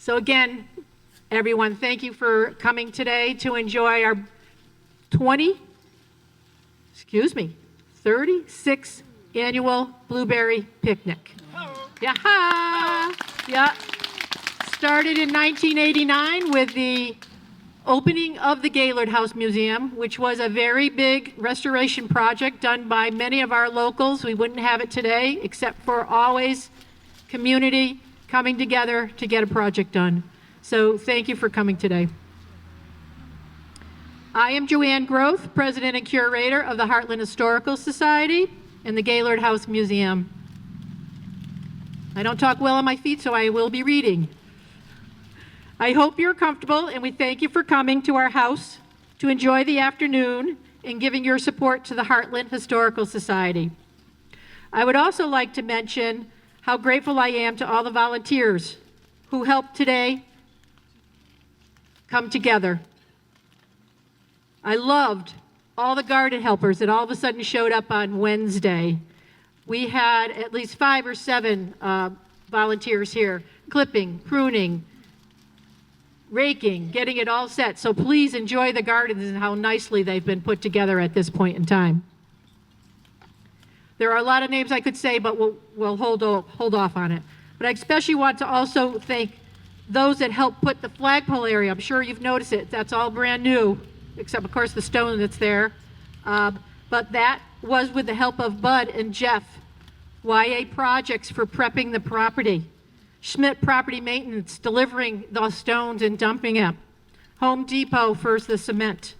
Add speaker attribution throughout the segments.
Speaker 1: So again, everyone, thank you for coming today to enjoy our 36th annual Blueberry Picnic. Yaha! Yeah. Started in 1989 with the opening of the Gaylord House Museum, which was a very big restoration project done by many of our locals. We wouldn't have it today except for always community coming together to get a project done. So thank you for coming today. I am Joanne Groth, President and Curator of the Hartland Historical Society and the Gaylord House Museum. I don't talk well on my feet, so I will be reading. I hope you're comfortable, and we thank you for coming to our house to enjoy the afternoon and giving your support to the Hartland Historical Society. I would also like to mention how grateful I am to all the volunteers who helped today come together. I loved all the garden helpers that all of a sudden showed up on Wednesday. We had at least 5 or 7 volunteers here, clipping, pruning, raking, getting it all set. So please enjoy the gardens and how nicely they've been put together at this point in time. There are a lot of names I could say, but we'll hold off on it. But I especially want to also thank those that helped put the flagpole area. I'm sure you've noticed it. That's all brand new, except of course the stone that's there. But that was with the help of Bud and Jeff. YA Projects for prepping the property. Schmidt Property Maintenance delivering the stones and dumping them. Home Depot for the cement.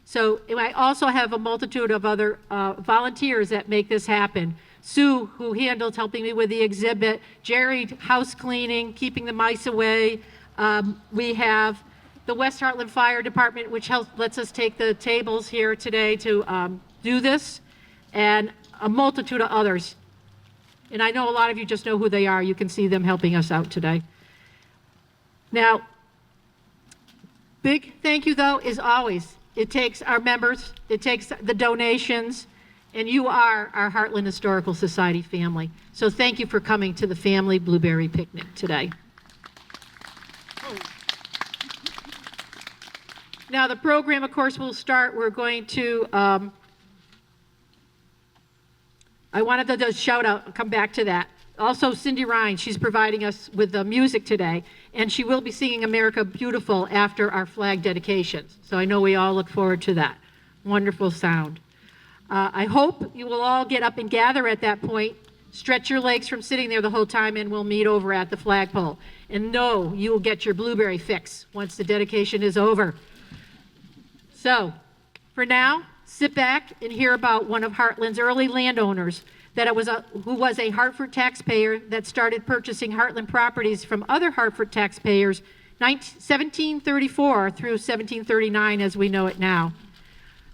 Speaker 1: So I also have a multitude of other volunteers that make this happen. Sue, who handled helping me with the exhibit. Jerry, house cleaning, keeping the mice away. We have the West Hartland Fire Department, which lets us take the tables here today to do this, and a multitude of others. And I know a lot of you just know who they are. You can see them helping us out today. Now, big thank you, though, is always, it takes our members, it takes the donations, and you are our Hartland Historical Society family. So thank you for coming to the Family Blueberry Picnic today. Now, the program, of course, will start. We're going to I wanted to just shout out, come back to that. Also, Cindy Ryan, she's providing us with the music today, and she will be singing America Beautiful after our flag dedications. So I know we all look forward to that. Wonderful sound. I hope you will all get up and gather at that point, stretch your legs from sitting there the whole time, and we'll meet over at the flagpole. And know you will get your blueberry fix once the dedication is over. So, for now, sit back and hear about one of Hartland's early landowners who was a Hartford taxpayer that started purchasing Hartland properties from other Hartford taxpayers 1734 through 1739 as we know it now.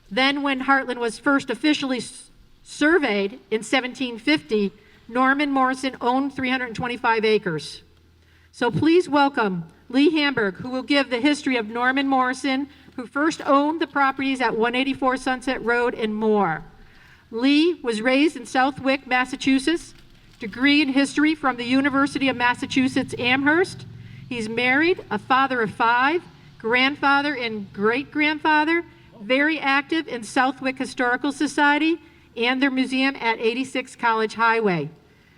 Speaker 1: Then when Hartland was first officially surveyed in 1750, Norman Morrison owned 325 acres. So please welcome Lee Hamburg, who will give the history of Norman Morrison, who first owned the properties at 184 Sunset Road and more. Lee was raised in Southwick, Massachusetts, degree in history from the University of Massachusetts Amherst. He's married, a father of 5, grandfather and great-grandfather, very active in Southwick Historical Society and their museum at 86 College Highway.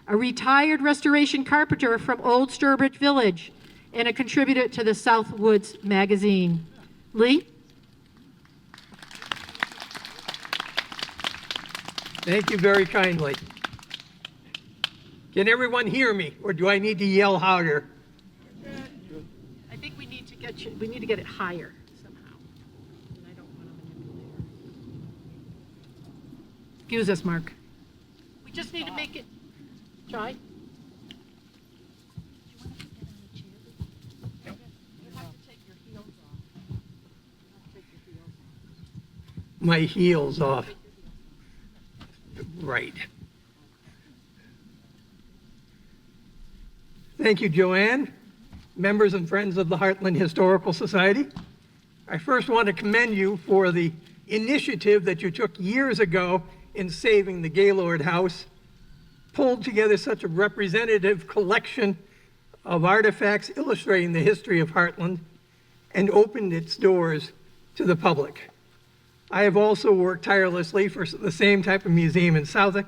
Speaker 1: A retired restoration carpenter from Old Sturbridge Village and a contributor to the Southwoods magazine. Lee?
Speaker 2: Thank you very kindly. Can everyone hear me, or do I need to yell harder?
Speaker 1: I think we need to get it higher somehow. And I don't want to manipulate. Excuse us, Mark. We just need to make it. Try.
Speaker 2: My heels off. Right. Thank you, Joanne. Members and friends of the Hartland Historical Society. I first want to commend you for the initiative that you took years ago in saving the Gaylord House, pulled together such a representative collection of artifacts illustrating the history of Hartland and opened its doors to the public. I have also worked tirelessly for the same type of museum in Southwick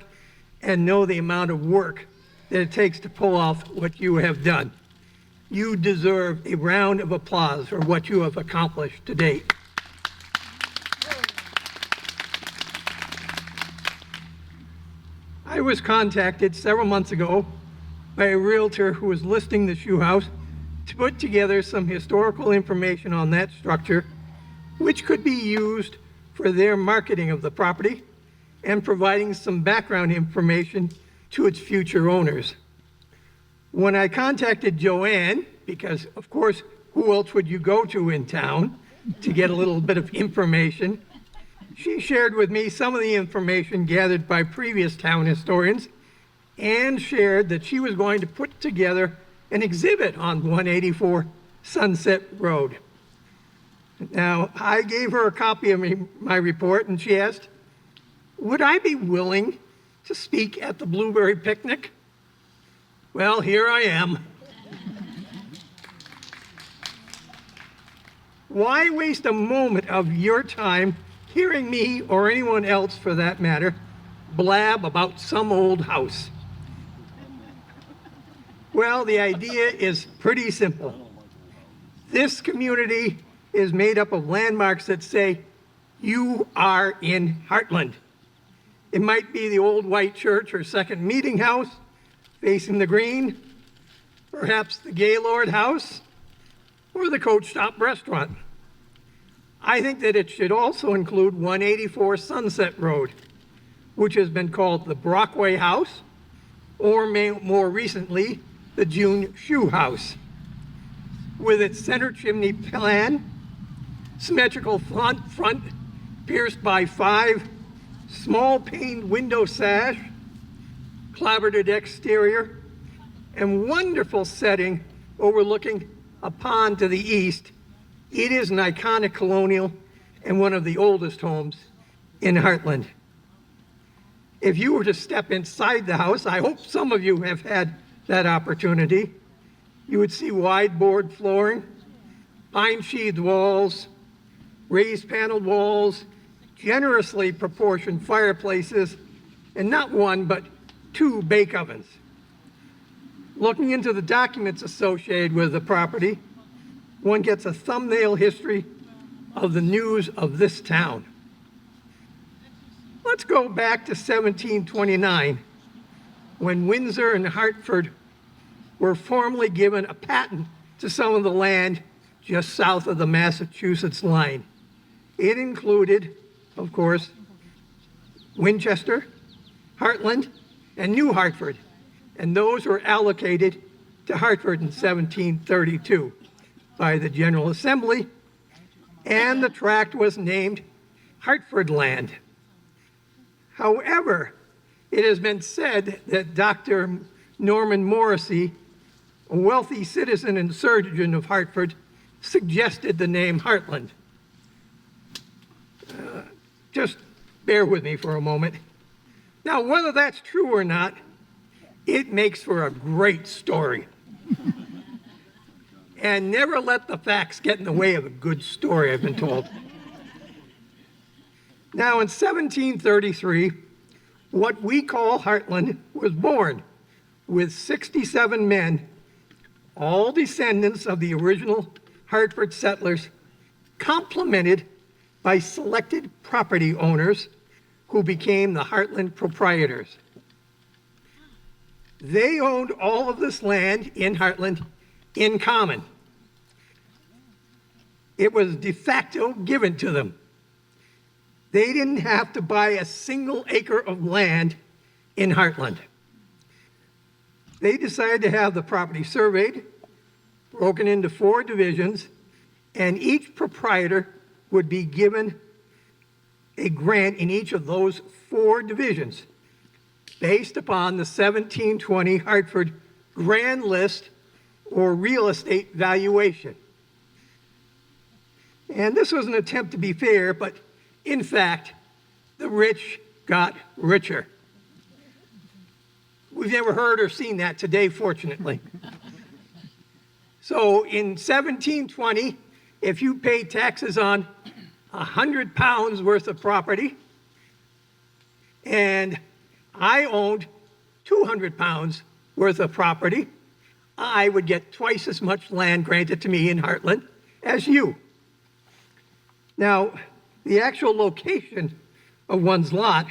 Speaker 2: and know the amount of work that it takes to pull off what you have done. You deserve a round of applause for what you have accomplished to date. I was contacted several months ago by a realtor who was listing the shoe house to put together some historical information on that structure, which could be used for their marketing of the property and providing some background information to its future owners. When I contacted Joanne, because of course, who else would you go to in town to get a little bit of information, she shared with me some of the information gathered by previous town historians and shared that she was going to put together an exhibit on 184 Sunset Road. Now, I gave her a copy of my report and she asked, would I be willing to speak at the Blueberry Picnic? Well, here I am. Why waste a moment of your time hearing me, or anyone else for that matter, blab about some old house? Well, the idea is pretty simple. This community is made up of landmarks that say, you are in Hartland. It might be the old white church or second meeting house facing the green, perhaps the Gaylord House, or the Coach Stop restaurant. I think that it should also include 184 Sunset Road, which has been called the Brockway House, or more recently, the June Shoe House, with its center chimney plan, symmetrical front pierced by 5 small paned window sash, clapboarded exterior, and wonderful setting overlooking a pond to the east. It is an iconic colonial and one of the oldest homes in Hartland. If you were to step inside the house, I hope some of you have had that opportunity, you would see wide board flooring, pine sheathed walls, raised paneled walls, generously proportioned fireplaces, and not one, but 2 bake ovens. Looking into the documents associated with the property, one gets a thumbnail history of the news of this town. Let's go back to 1729, when Windsor and Hartford were formally given a patent to some of the land just south of the Massachusetts line. It included, of course, Winchester, Hartland, and New Hartford, and those were allocated to Hartford in 1732 by the General Assembly, and the tract was named Hartford Land. However, it has been said that Dr. Norman Morrissey, a wealthy citizen and surgeon of Hartford, suggested the name Hartland. Just bear with me for a moment. Now, whether that's true or not, it makes for a great story. And never let the facts get in the way of a good story, I've been told. Now, in 1733, what we call Hartland was born with 67 men, all descendants of the original Hartford settlers, complemented by selected property owners who became the Hartland proprietors. They owned all of this land in Hartland in common. It was de facto given to them. They didn't have to buy a single acre of land in Hartland. They decided to have the property surveyed, broken into 4 divisions, and each proprietor would be given a grant in each of those 4 divisions based upon the 1720 Hartford Grand List or real estate valuation. And this was an attempt to be fair, but in fact, the rich got richer. We've never heard or seen that today, fortunately. So in 1720, if you paid taxes on 100 pounds worth of property, and I owned 200 pounds worth of property, I would get twice as much land granted to me in Hartland as you. Now, the actual location of one's lot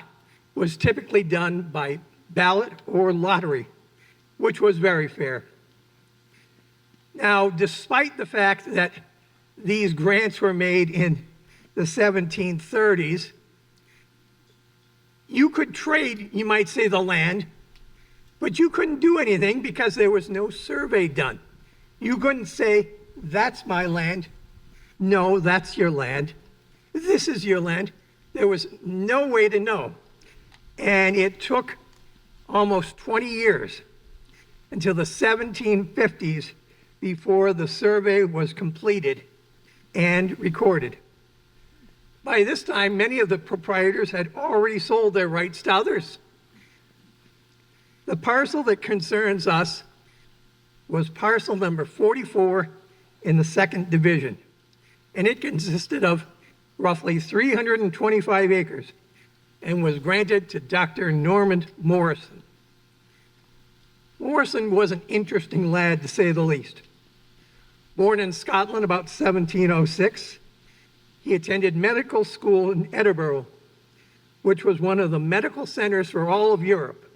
Speaker 2: was typically done by ballot or lottery, which was very fair. Now, despite the fact that these grants were made in the 1730s, you could trade, you might say, the land, but you couldn't do anything because there was no survey done. You couldn't say, that's my land. No, that's your land. This is your land. There was no way to know. And it took almost 20 years until the 1750s before the survey was completed and recorded. By this time, many of the proprietors had already sold their rights to others. The parcel that concerns us was parcel number 44 in the 2nd Division, and it consisted of roughly 325 acres and was granted to Dr. Norman Morrison. Morrison was an interesting lad, to say the least. Born in Scotland about 1706, he attended medical school in Edinburgh, which was one of the medical centers for all of Europe.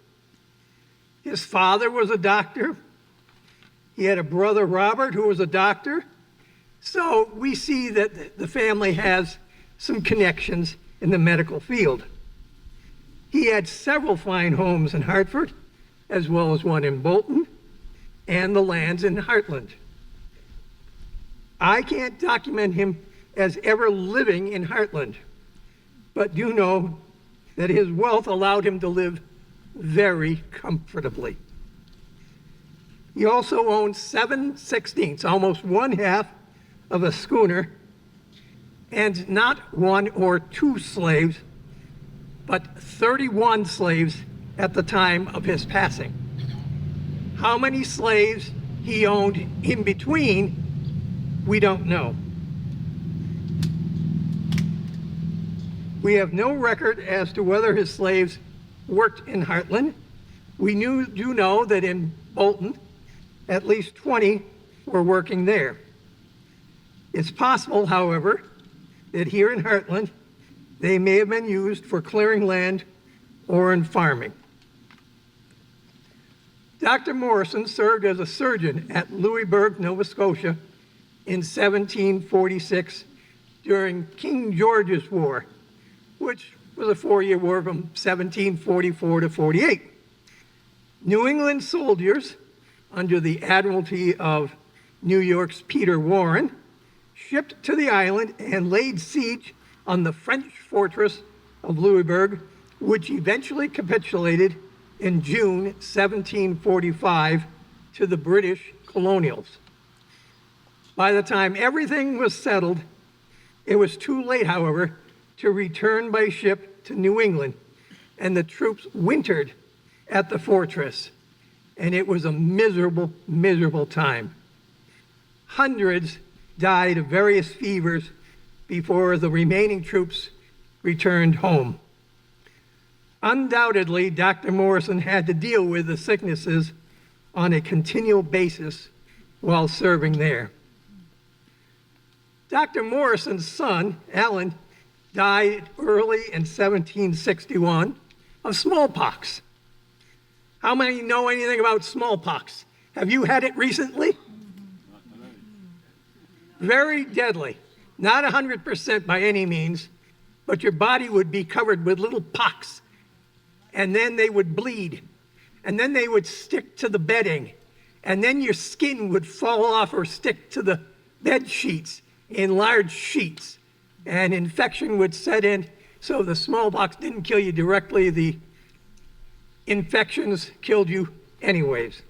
Speaker 2: His father was a doctor. He had a brother, Robert, who was a doctor. So we see that the family has some connections in the medical field. He had several fine homes in Hartford, as well as one in Bolton, and the lands in Hartland. I can't document him as ever living in Hartland, but do know that his wealth allowed him to live very comfortably. He also owned 7/16, almost 1/2 of a schooner, and not 1 or 2 slaves, but 31 slaves at the time of his passing. How many slaves he owned in between, we don't know. We have no record as to whether his slaves worked in Hartland. We do know that in Bolton, at least 20 were working there. It's possible, however, that here in Hartland, they may have been used for clearing land or in farming. Dr. Morrison served as a surgeon at Louisbourg, Nova Scotia in 1746 during King George's War, which was a 4-year war from 1744 to 48. New England soldiers, under the admiralty of New York's Peter Warren, shipped to the island and laid siege on the French fortress of Louisbourg, which eventually capitulated in June 1745 to the British colonials. By the time everything was settled, it was too late, however, to return by ship to New England, and the troops wintered at the fortress, and it was a miserable, miserable time. Hundreds died of various fevers before the remaining troops returned home. Undoubtedly, Dr. Morrison had to deal with the sicknesses on a continual basis while serving there. Dr. Morrison's son, Alan, died early in 1761 of smallpox. How many know anything about smallpox? Have you had it recently? Very deadly. Not 100% by any means, but your body would be covered with little pocks, and then they would bleed, and then they would stick to the bedding, and then your skin would fall off or stick to the bed sheets in large sheets, and infection would set in. So the smallpox didn't kill you directly, the infections killed you anyways.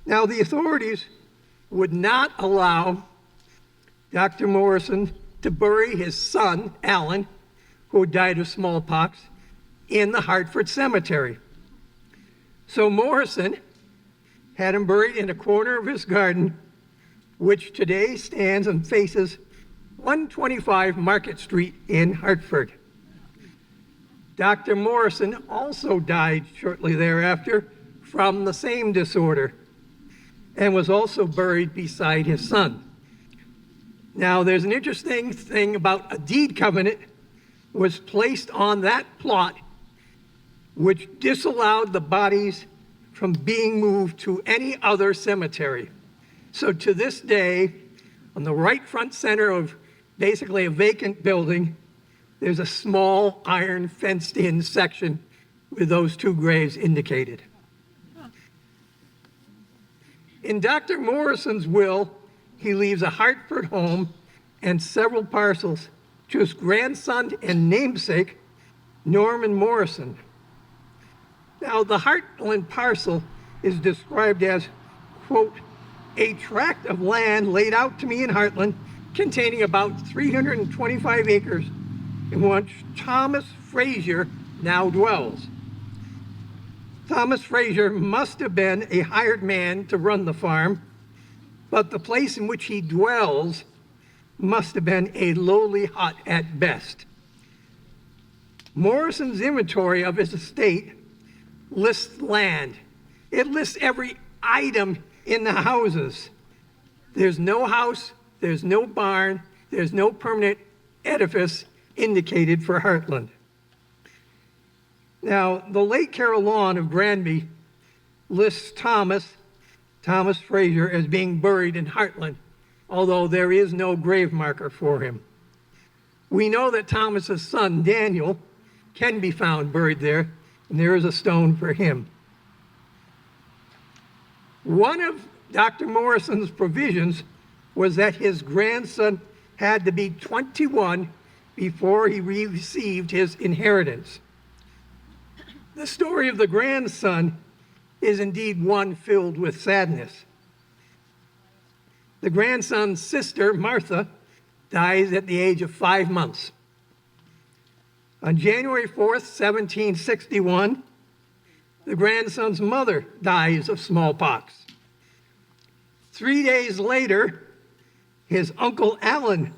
Speaker 2: Now, the authorities would not allow Dr. Morrison to bury his son, Alan, who died of smallpox, in the Hartford Cemetery. So Morrison had him buried in a corner of his garden, which today stands and faces 125 Market Street in Hartford. Dr. Morrison also died shortly thereafter from the same disorder and was also buried beside his son. Now, there's an interesting thing about a deed covenant was placed on that plot which disallowed the bodies from being moved to any other cemetery. So to this day, on the right front center of basically a vacant building, there's a small iron fenced-in section with those two graves indicated. In Dr. Morrison's will, he leaves a Hartford home and several parcels to his grandson and namesake, Norman Morrison. Now, the Hartland parcel is described as, quote, a tract of land laid out to me in Hartland containing about 325 acres in which Thomas Frazier now dwells. Thomas Frazier must have been a hired man to run the farm, but the place in which he dwells must have been a lowly hut at best. Morrison's inventory of his estate lists land. It lists every item in the houses. There's no house, there's no barn, there's no permanent edifice indicated for Hartland. Now, the late Carol Lawn of Granby lists Thomas Frazier as being buried in Hartland, although there is no grave marker for him. We know that Thomas's son, Daniel, can be found buried there, and there is a stone for him. One of Dr. Morrison's provisions was that his grandson had to be 21 before he received his inheritance. The story of the grandson is indeed one filled with sadness. The grandson's sister, Martha, dies at the age of 5 months. On January 4th, 1761, the grandson's mother dies of smallpox. 3 days later, his uncle Alan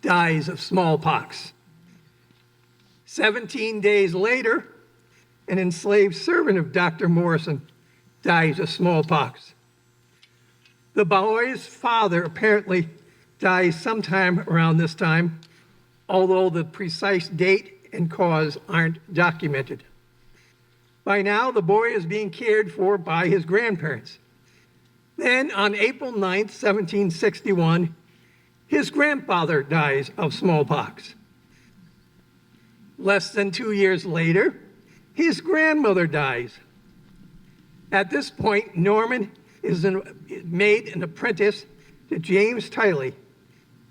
Speaker 2: dies of smallpox. 17 days later, an enslaved servant of Dr. Morrison dies of smallpox. The boy's father apparently dies sometime around this time, although the precise date and cause aren't documented. By now, the boy is being cared for by his grandparents. Then, on April 9th, 1761, his grandfather dies of smallpox. Less than 2 years later, his grandmother dies. At this point, Norman is made an apprentice to James Tiley,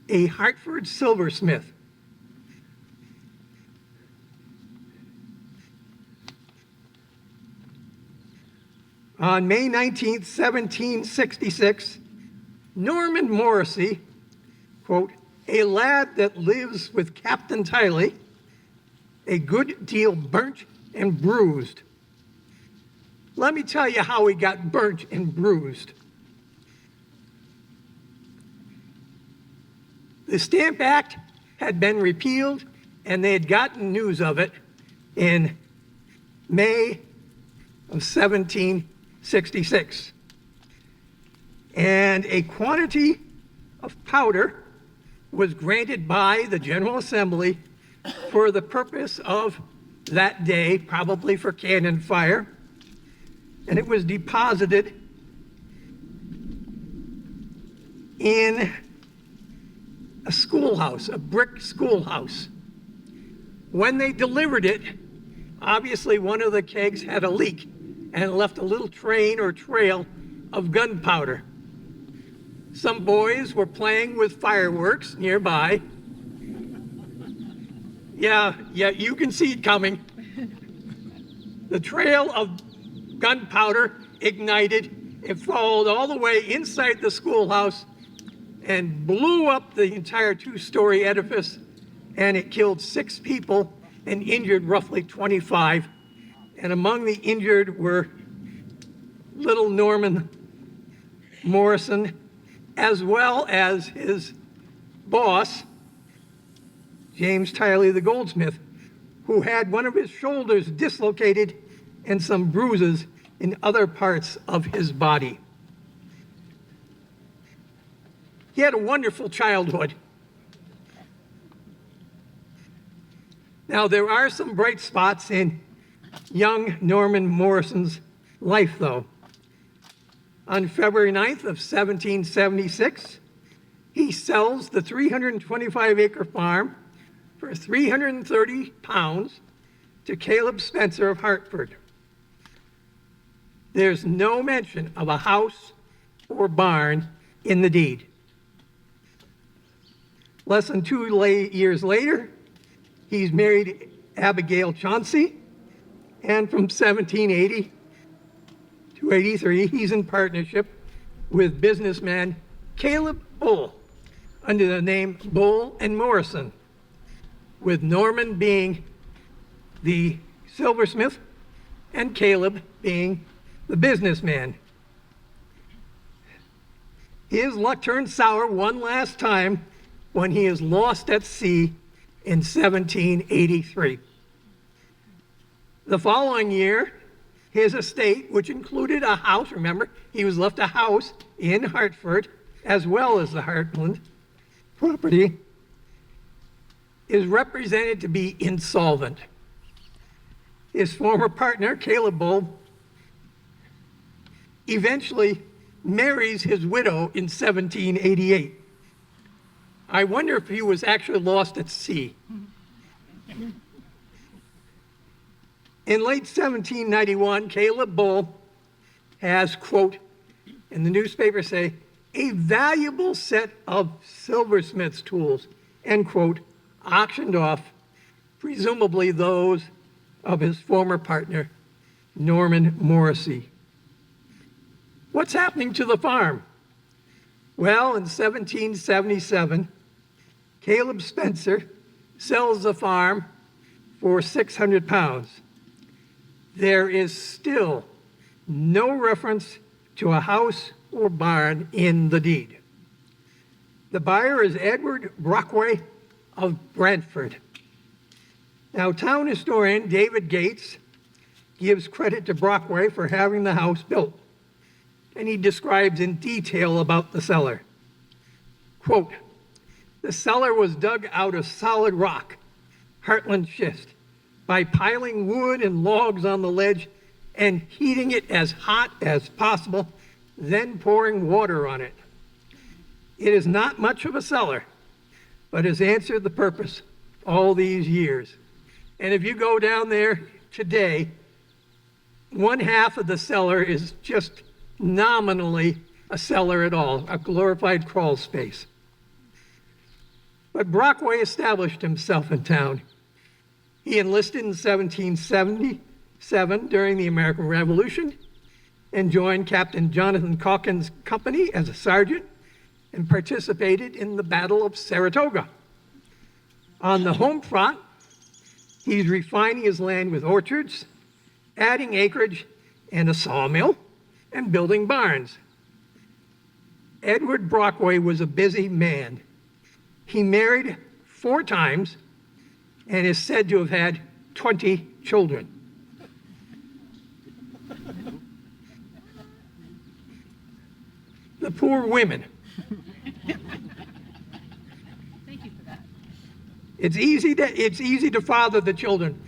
Speaker 2: a Hartford silversmith. On May 19th, 1766, Norman Morrissey, quote, a lad that lives with Captain Tiley, a good deal burnt and bruised. Let me tell you how he got burnt and bruised. The Stamp Act had been repealed, and they had gotten news of it in May of 1766. And a quantity of powder was granted by the General Assembly for the purpose of that day, probably for cannon fire, and it was deposited in a schoolhouse, a brick schoolhouse. When they delivered it, obviously one of the kegs had a leak and it left a little train or trail of gunpowder. Some boys were playing with fireworks nearby. Yeah, you can see it coming. The trail of gunpowder ignited. It followed all the way inside the schoolhouse and blew up the entire two-story edifice, and it killed 6 people and injured roughly 25. And among the injured were little Norman Morrison, as well as his boss, James Tiley the goldsmith, who had one of his shoulders dislocated and some bruises in other parts of his body. He had a wonderful childhood. Now, there are some bright spots in young Norman Morrison's life, though. On February 9th of 1776, he sells the 325-acre farm for 330 pounds to Caleb Spencer of Hartford. There's no mention of a house or barn in the deed. Less than 2 years later, he's married Abigail Chauncey, and from 1780 to 83, he's in partnership with businessman Caleb Bull under the name Bull and Morrison, with Norman being the silversmith and Caleb being the businessman. His luck turned sour one last time when he is lost at sea in 1783. The following year, his estate, which included a house, remember, he was left a house in Hartford, as well as the Hartland property, is represented to be insolvent. His former partner, Caleb Bull, eventually marries his widow in 1788. I wonder if he was actually lost at sea. In late 1791, Caleb Bull has, quote, in the newspaper say, a valuable set of silversmith's tools, end quote, auctioned off, presumably those of his former partner, Norman Morrissey. What's happening to the farm? Well, in 1777, Caleb Spencer sells the farm for 600 pounds. There is still no reference to a house or barn in the deed. The buyer is Edward Brockway of Brantford. Now, town historian David Gates gives credit to Brockway for having the house built, and he describes in detail about the cellar. Quote, the cellar was dug out of solid rock, Hartland schist, by piling wood and logs on the ledge and heating it as hot as possible, then pouring water on it. It is not much of a cellar, but has answered the purpose all these years. And if you go down there today, one half of the cellar is just nominally a cellar at all, a glorified crawl space. But Brockway established himself in town. He enlisted in 1777 during the American Revolution and joined Captain Jonathan Calkin's company as a sergeant and participated in the Battle of Saratoga. On the home front, he's refining his land with orchards, adding acreage and a sawmill, and building barns. Edward Brockway was a busy man. He married 4 times and is said to have had 20 children. The poor women.
Speaker 1: Thank you for that.
Speaker 2: It's easy to father the children.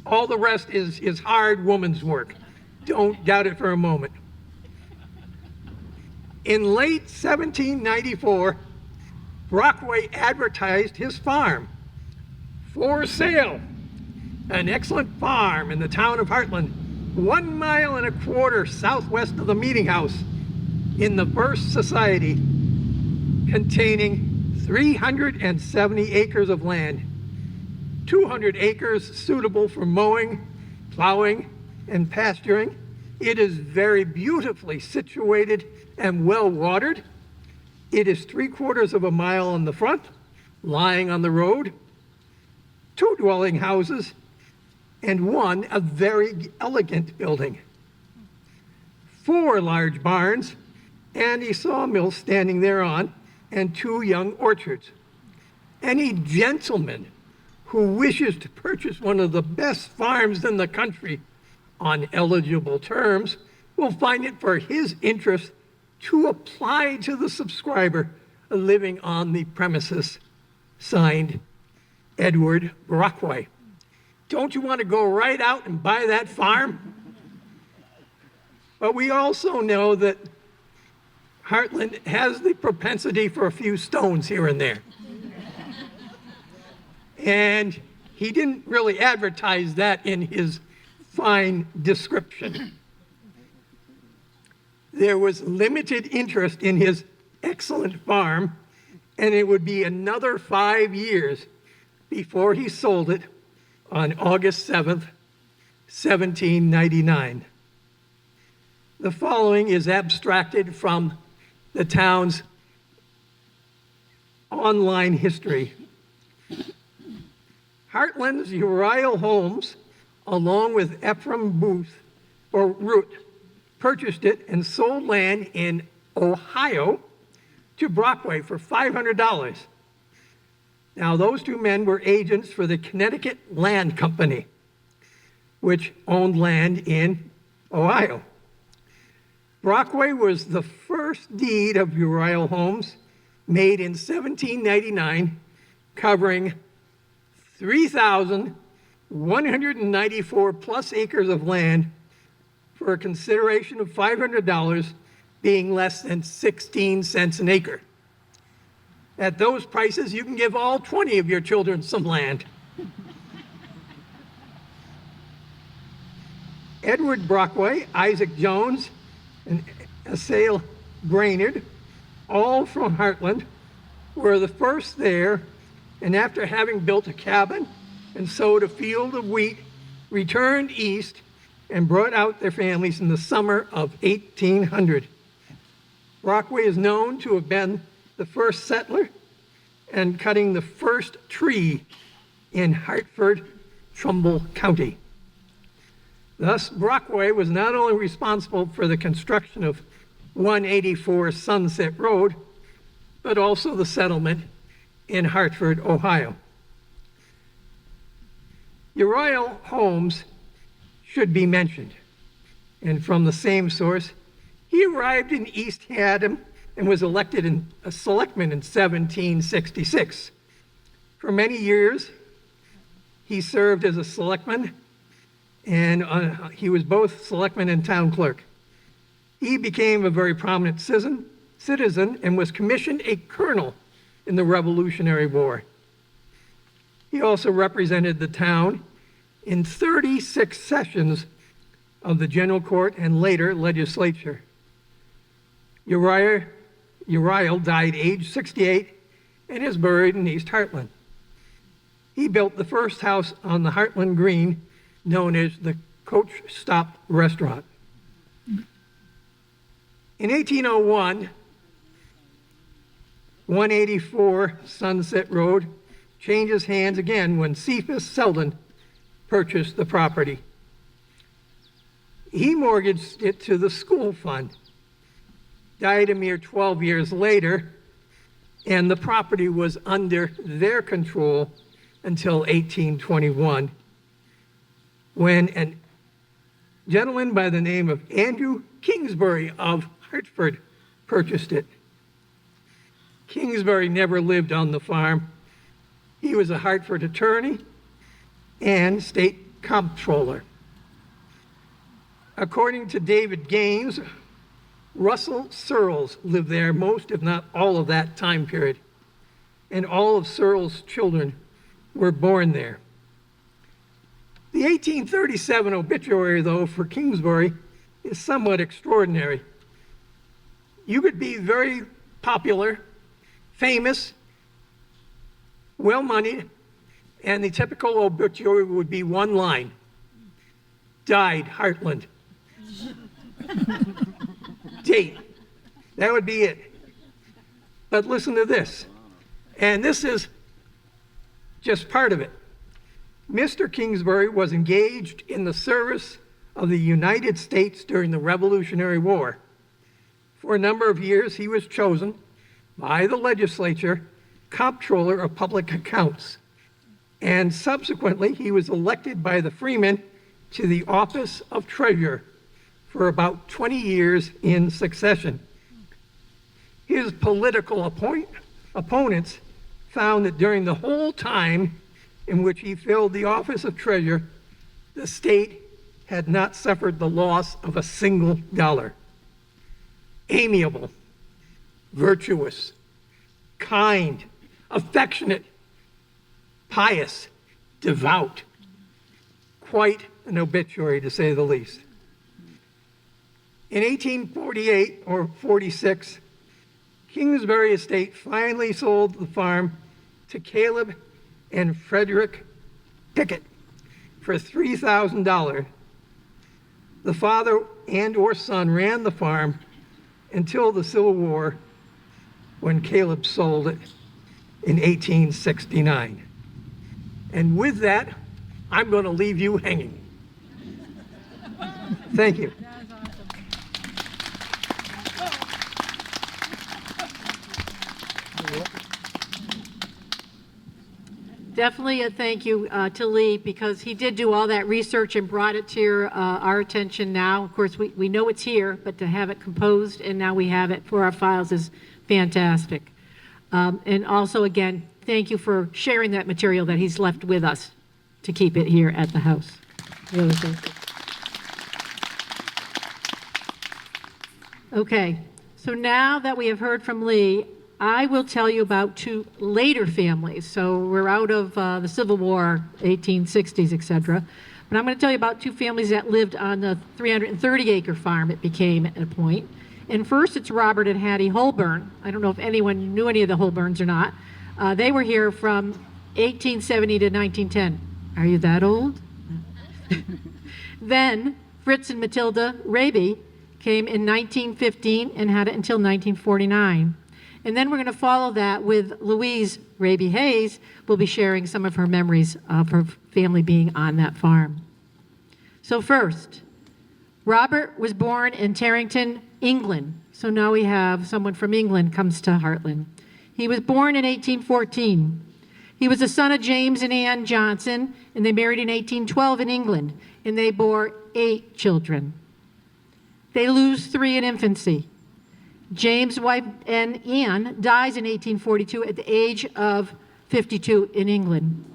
Speaker 2: All the rest is hard woman's work. Don't doubt it for a moment. In late 1794, Brockway advertised his farm for sale. An excellent farm in the town of Hartland, 1.25 miles southwest of the meeting house in the First Society, containing 370 acres of land, 200 acres suitable for mowing, plowing, and pasturing. It is very beautifully situated and well watered. It is 3/4 mile on the front, lying on the road, 2 dwelling houses, and a very elegant building, 4 large barns, and a sawmill standing thereon, and 2 young orchards. Any gentleman who wishes to purchase one of the best farms in the country on eligible terms will find it for his interest to apply to the subscriber living on the premises. Signed, Edward Brockway. Don't you want to go right out and buy that farm? But we also know that Hartland has the propensity for a few stones here and there. And he didn't really advertise that in his fine description. There was limited interest in his excellent farm, and it would be another 5 years before he sold it on August 7th, 1799. The following is abstracted from the town's online history. Hartland's Uriel Holmes, along with Ephraim Root, purchased it and sold land in Ohio to Brockway for $500. Now, those 2 men were agents for the Connecticut Land Company, which owned land in Ohio. Brockway was the first deed of Uriel Holmes made in 1799, covering 3,194 plus acres of land for a consideration of $500, being less than 16 cents an acre. At those prices, you can give all 20 of your children some land. Edward Brockway, Isaac Jones, and Assail Brainerd, all from Hartland, were the first there, and after having built a cabin and sowed a field of wheat, returned east and brought out their families in the summer of 1800. Brockway is known to have been the first settler and cutting the first tree in Hartford, Trumbull County. Thus, Brockway was not only responsible for the construction of 184 Sunset Road, but also the settlement in Hartford, Ohio. Uriel Holmes should be mentioned, and from the same source, he arrived in East Haddam and was elected a selectman in 1766. For many years, he served as a selectman, and he was both selectman and town clerk. He became a very prominent citizen and was commissioned a colonel in the Revolutionary War. He also represented the town in 36 sessions of the General Court and later legislature. Uriel died age 68 and is buried in East Hartland. He built the first house on the Hartland Green, known as the Coach Stop Restaurant. In 1801, 184 Sunset Road changes hands again when Cephas Selden purchased the property. He mortgaged it to the school fund, died a mere 12 years later, and the property was under their control until 1821, when a gentleman by the name of Andrew Kingsbury of Hartford purchased it. Kingsbury never lived on the farm. He was a Hartford attorney and state comptroller. According to David Gaines, Russell Searles lived there most, if not all, of that time period, and all of Searles' children were born there. The 1837 obituary, though, for Kingsbury is somewhat extraordinary. You could be very popular, famous, well-moneyed, and the typical obituary would be one line: died Hartland. Date. That would be it. But listen to this, and this is just part of it. Mr. Kingsbury was engaged in the service of the United States during the Revolutionary War. For a number of years, he was chosen by the legislature comptroller of public accounts. And subsequently, he was elected by the freemen to the office of treasurer for about 20 years in succession. His political opponents found that during the whole time in which he filled the office of treasurer, the state had not suffered the loss of a single dollar. Amiable, virtuous, kind, affectionate, pious, devout. Quite an obituary, to say the least. In 1848 or 46, Kingsbury Estate finally sold the farm to Caleb and Frederick Pickett for $3,000. The father and or son ran the farm until the Civil War, when Caleb sold it in 1869. And with that, I'm going to leave you hanging. Thank you.
Speaker 1: Definitely a thank you to Lee, because he did do all that research and brought it to our attention now. Of course, we know it's here, but to have it composed and now we have it for our files is fantastic. And also, again, thank you for sharing that material that he's left with us to keep it here at the house. Really thank you. Okay, so now that we have heard from Lee, I will tell you about two later families. So we're out of the Civil War, 1860s, etc. But I'm going to tell you about two families that lived on the 330-acre farm it became at a point. And first, it's Robert and Hattie Holborn. I don't know if anyone knew any of the Holborns or not. They were here from 1870 to 1910. Are you that old? Then Fritz and Matilda Raby came in 1915 and had it until 1949. And then we're going to follow that with Louise Raby Hayes, who will be sharing some of her memories of her family being on that farm. So first, Robert was born in Tarrington, England. So now we have someone from England comes to Hartland. He was born in 1814. He was the son of James and Ann Johnson, and they married in 1812 in England, and they bore 8 children. They lose 3 in infancy. James' wife, and Anne, dies in 1842 at the age of 52 in England.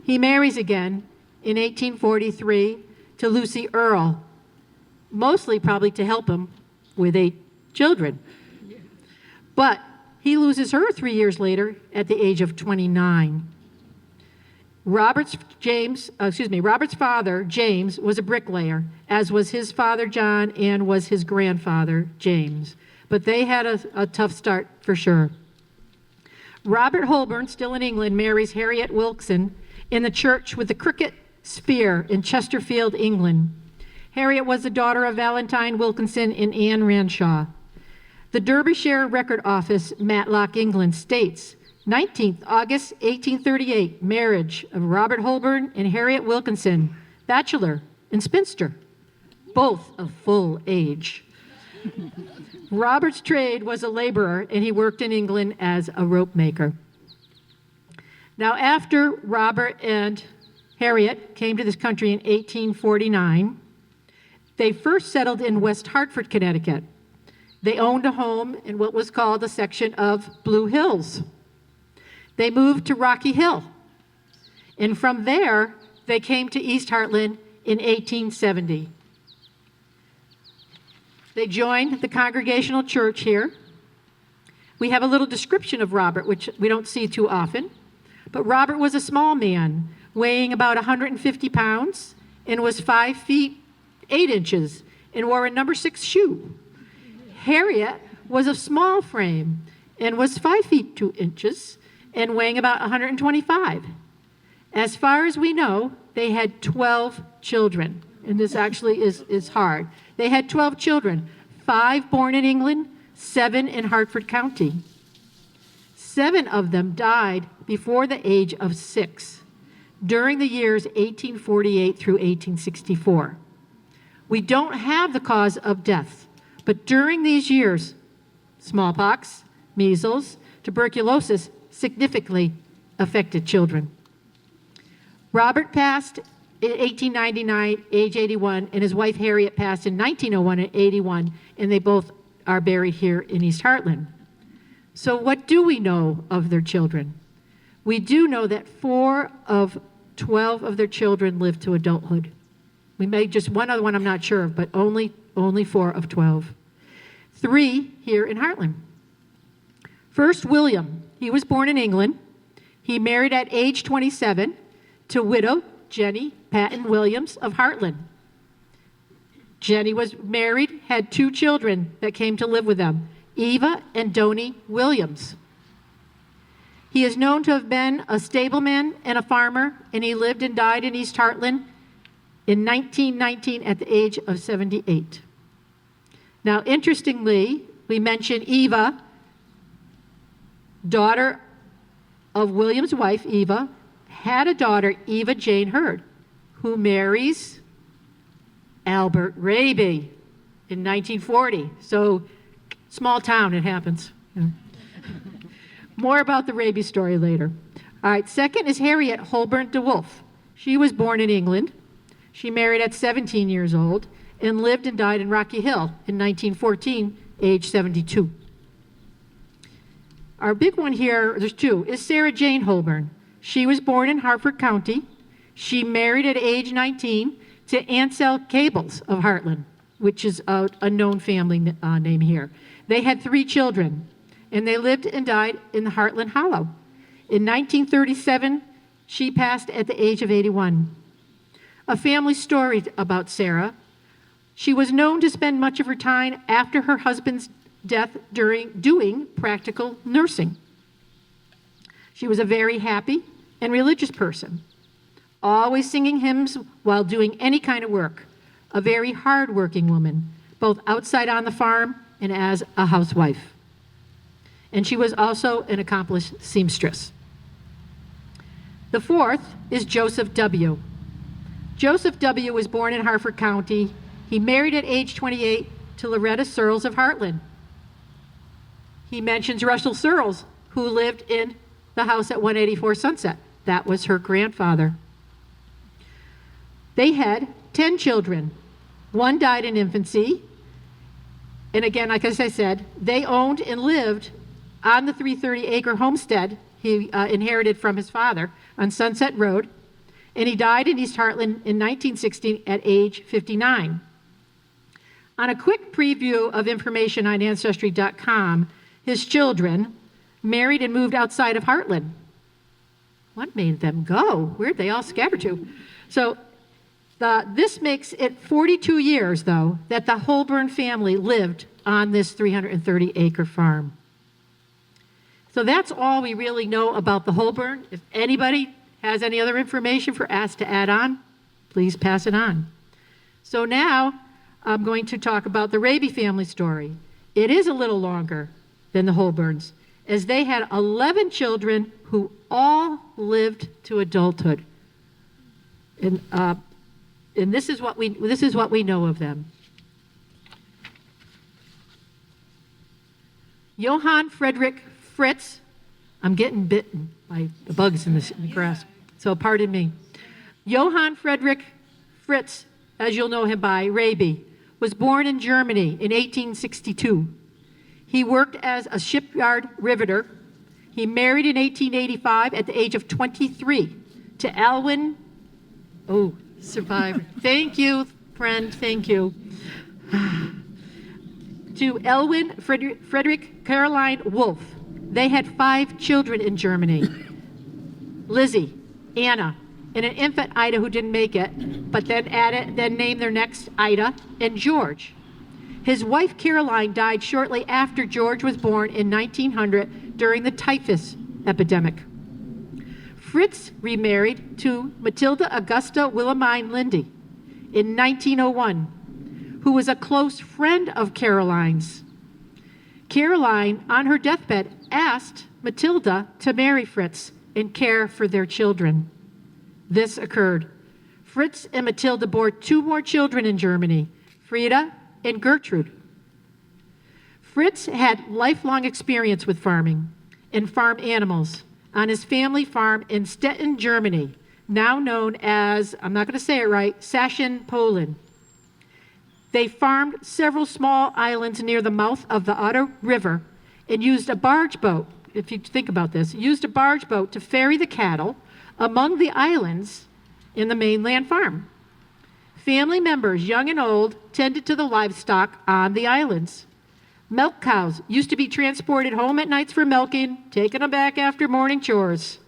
Speaker 1: He marries again in 1843 to Lucy Earle, mostly probably to help him with 8 children. But he loses her 3 years later at the age of 29. Robert's father, James, was a bricklayer, as was his father, John, and was his grandfather, James. But they had a tough start for sure. Robert Holborn, still in England, marries Harriet Wilkson in the church with the cricket sphere in Chesterfield, England. Harriet was the daughter of Valentine Wilkinson and Anne Ranshaw. The Derbyshire Record Office, Matlock, England, states 19th August 1838, marriage of Robert Holborn and Harriet Wilkinson, bachelor and spinster, both of full age. Robert's trade was a laborer, and he worked in England as a rope maker. Now, after Robert and Harriet came to this country in 1849, they first settled in West Hartford, Connecticut. They owned a home in what was called a section of Blue Hills. They moved to Rocky Hill, and from there, they came to East Hartland in 1870. They joined the Congregational Church here. We have a little description of Robert, which we don't see too often. But Robert was a small man, weighing about 150 pounds, and was 5 feet 8 inches, and wore a number 6 shoe. Harriet was of small frame, and was 5 feet 2 inches, and weighing about 125. As far as we know, they had 12 children. And this actually is hard. They had 12 children, 5 born in England, 7 in Hartford County. 7 of them died before the age of 6, during the years 1848 through 1864. We don't have the cause of death, but during these years, smallpox, measles, tuberculosis significantly affected children. Robert passed in 1899, age 81, and his wife Harriet passed in 1901 at 81, and they both are buried here in East Hartland. So what do we know of their children? We do know that 4 of 12 of their children lived to adulthood. We may just one other one I'm not sure of, but only 4 of 12. 3 here in Hartland. First, William. He was born in England. He married at age 27 to widow Jenny Patton Williams of Hartland. Jenny was married, had 2 children that came to live with them, Eva and Donnie Williams. He is known to have been a stableman and a farmer, and he lived and died in East Hartland in 1919 at the age of 78. Now, interestingly, we mentioned Eva, daughter of William's wife, Eva, had a daughter, Eva Jane Hurd, who marries Albert Raby in 1940. So, small town, it happens. Yeah. More about the Raby story later. All right, second is Harriet Holborn de Wolf. She was born in England. She married at 17 years old and lived and died in Rocky Hill in 1914, age 72. Our big one here, there's 2, is Sarah Jane Holborn. She was born in Hartford County. She married at age 19 to Ansel Cables of Hartland, which is a known family name here. They had 3 children, and they lived and died in the Hartland Hollow. In 1937, she passed at the age of 81. A family story about Sarah. She was known to spend much of her time after her husband's death doing practical nursing. She was a very happy and religious person, always singing hymns while doing any kind of work. A very hard-working woman, both outside on the farm and as a housewife. And she was also an accomplished seamstress. The 4th is Joseph W. Joseph W. was born in Hartford County. He married at age 28 to Loretta Searles of Hartland. He mentions Russell Searles, who lived in the house at 184 Sunset. That was her grandfather. They had 10 children. 1 died in infancy. And again, like as I said, they owned and lived on the 330-acre homestead he inherited from his father on Sunset Road. And he died in East Hartland in 1916 at age 59. On a quick preview of information on Ancestry.com, his children married and moved outside of Hartland. What made them go? Where'd they all scatter to? So this makes it 42 years, though, that the Holborn family lived on this 330-acre farm. So that's all we really know about the Holborn. If anybody has any other information for us to add on, please pass it on. So now I'm going to talk about the Raby family story. It is a little longer than the Holborns, as they had 11 children who all lived to adulthood. And this is what we know of them. Johann Friedrich Fritz. I'm getting bitten by the bugs in the grass, so pardon me. Johann Friedrich Fritz, as you'll know him by, Raby, was born in Germany in 1862. He worked as a shipyard riveter. He married in 1885 at the age of 23 to Elwin. Oh, survivor. Thank you, friend, thank you. To Elwin Frederick Caroline Wolf. They had 5 children in Germany. Lizzie, Anna, and an infant Ida who didn't make it, but then named their next Ida, and George. His wife Caroline died shortly after George was born in 1900 during the typhus epidemic. Fritz remarried to Matilda Augusta Wilhelmine Lindy in 1901, who was a close friend of Caroline's. Caroline, on her deathbed, asked Matilda to marry Fritz and care for their children. This occurred. Fritz and Matilda bore 2 more children in Germany, Frieda and Gertrude. Fritz had lifelong experience with farming and farm animals on his family farm in Stettin, Germany, now known as, I'm not going to say it right, Sachsen, Poland. They farmed several small islands near the mouth of the Oder River and used a barge boat, if you think about this, used a barge boat to ferry the cattle among the islands in the mainland farm. Family members, young and old, tended to the livestock on the islands. Milk cows used to be transported home at nights for milking, taking them back after morning chores.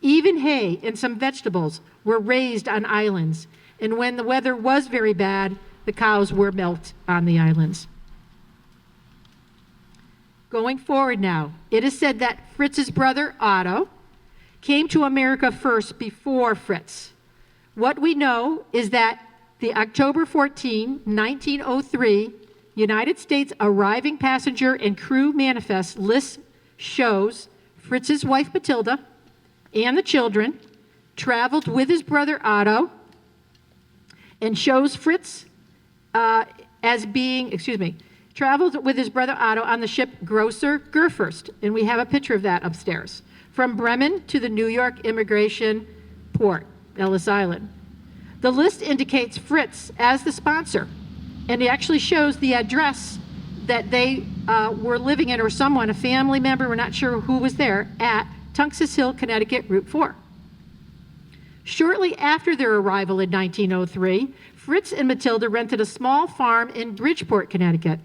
Speaker 1: Even hay and some vegetables were raised on islands, and when the weather was very bad, the cows were milked on the islands. Going forward now, it is said that Fritz's brother Otto came to America first before Fritz. What we know is that the October 14, 1903, United States arriving passenger and crew manifest list shows Fritz's wife Matilda and the children traveled with his brother Otto, and shows Fritz traveled with his brother Otto on the ship Grosser Gerfurst, and we have a picture of that upstairs, from Bremen to the New York immigration port, Ellis Island. The list indicates Fritz as the sponsor, and it actually shows the address that they were living in, or someone, a family member, we're not sure who was there, at Tunxus Hill, Connecticut, Route 4. Shortly after their arrival in 1903, Fritz and Matilda rented a small farm in Bridgeport, Connecticut,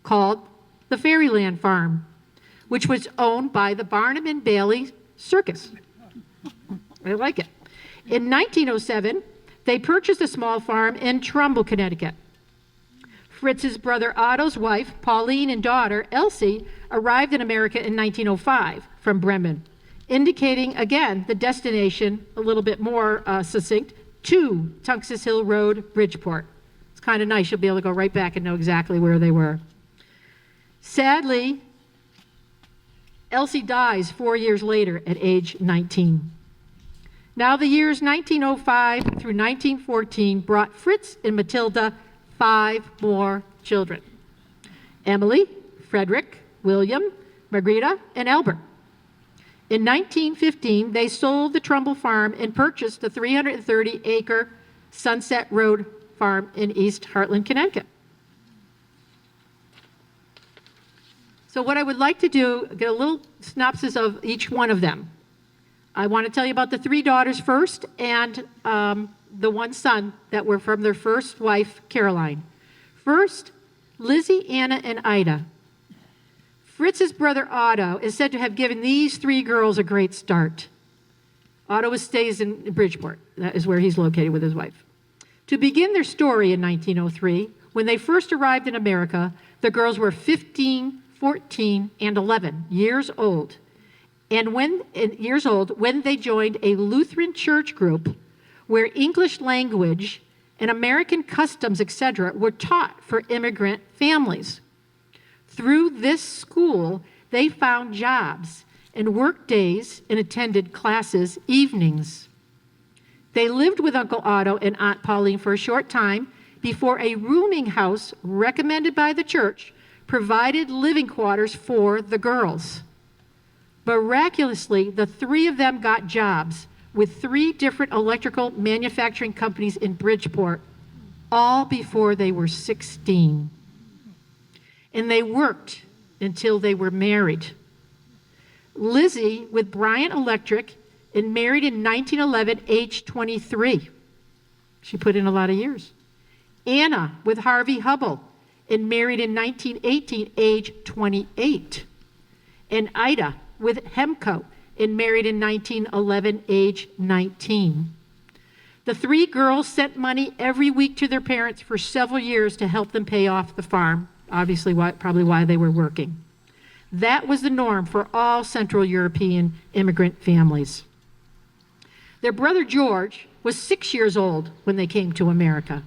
Speaker 1: called the Fairyland Farm, which was owned by the Barnum and Bailey Circus. I like it. In 1907, they purchased a small farm in Trumbull, Connecticut. Fritz's brother Otto's wife, Pauline, and daughter, Elsie, arrived in America in 1905 from Bremen, indicating, again, the destination, a little bit more succinct, to Tunxus Hill Road, Bridgeport. It's kind of nice. You'll be able to go right back and know exactly where they were. Sadly, Elsie dies 4 years later at age 19. Now the years 1905 through 1914 brought Fritz and Matilda 5 more children: Emily, Frederick, William, Margarita, and Albert. In 1915, they sold the Trumbull farm and purchased the 330-acre Sunset Road farm in East Hartland, Connecticut. So what I would like to do, get a little synopsis of each one of them. I want to tell you about the 3 daughters first, and the 1 son that were from their first wife, Caroline. First, Lizzie, Anna, and Ida. Fritz's brother Otto is said to have given these 3 girls a great start. Otto stays in Bridgeport. That is where he's located with his wife. To begin their story in 1903, when they first arrived in America, the girls were 15, 14, and 11 years old. And when they joined a Lutheran church group where English language and American customs, etc., were taught for immigrant families. Through this school, they found jobs and worked days and attended classes evenings. They lived with Uncle Otto and Aunt Pauline for a short time before a rooming house recommended by the church provided living quarters for the girls. Miraculously, the 3 of them got jobs with 3 different electrical manufacturing companies in Bridgeport, all before they were 16. And they worked until they were married. Lizzie with Bryant Electric and married in 1911, age 23. She put in a lot of years. Anna with Harvey Hubble and married in 1918, age 28. And Ida with Hemco and married in 1911, age 19. The 3 girls sent money every week to their parents for several years to help them pay off the farm, obviously probably why they were working. That was the norm for all Central European immigrant families. Their brother George was 6 years old when they came to America,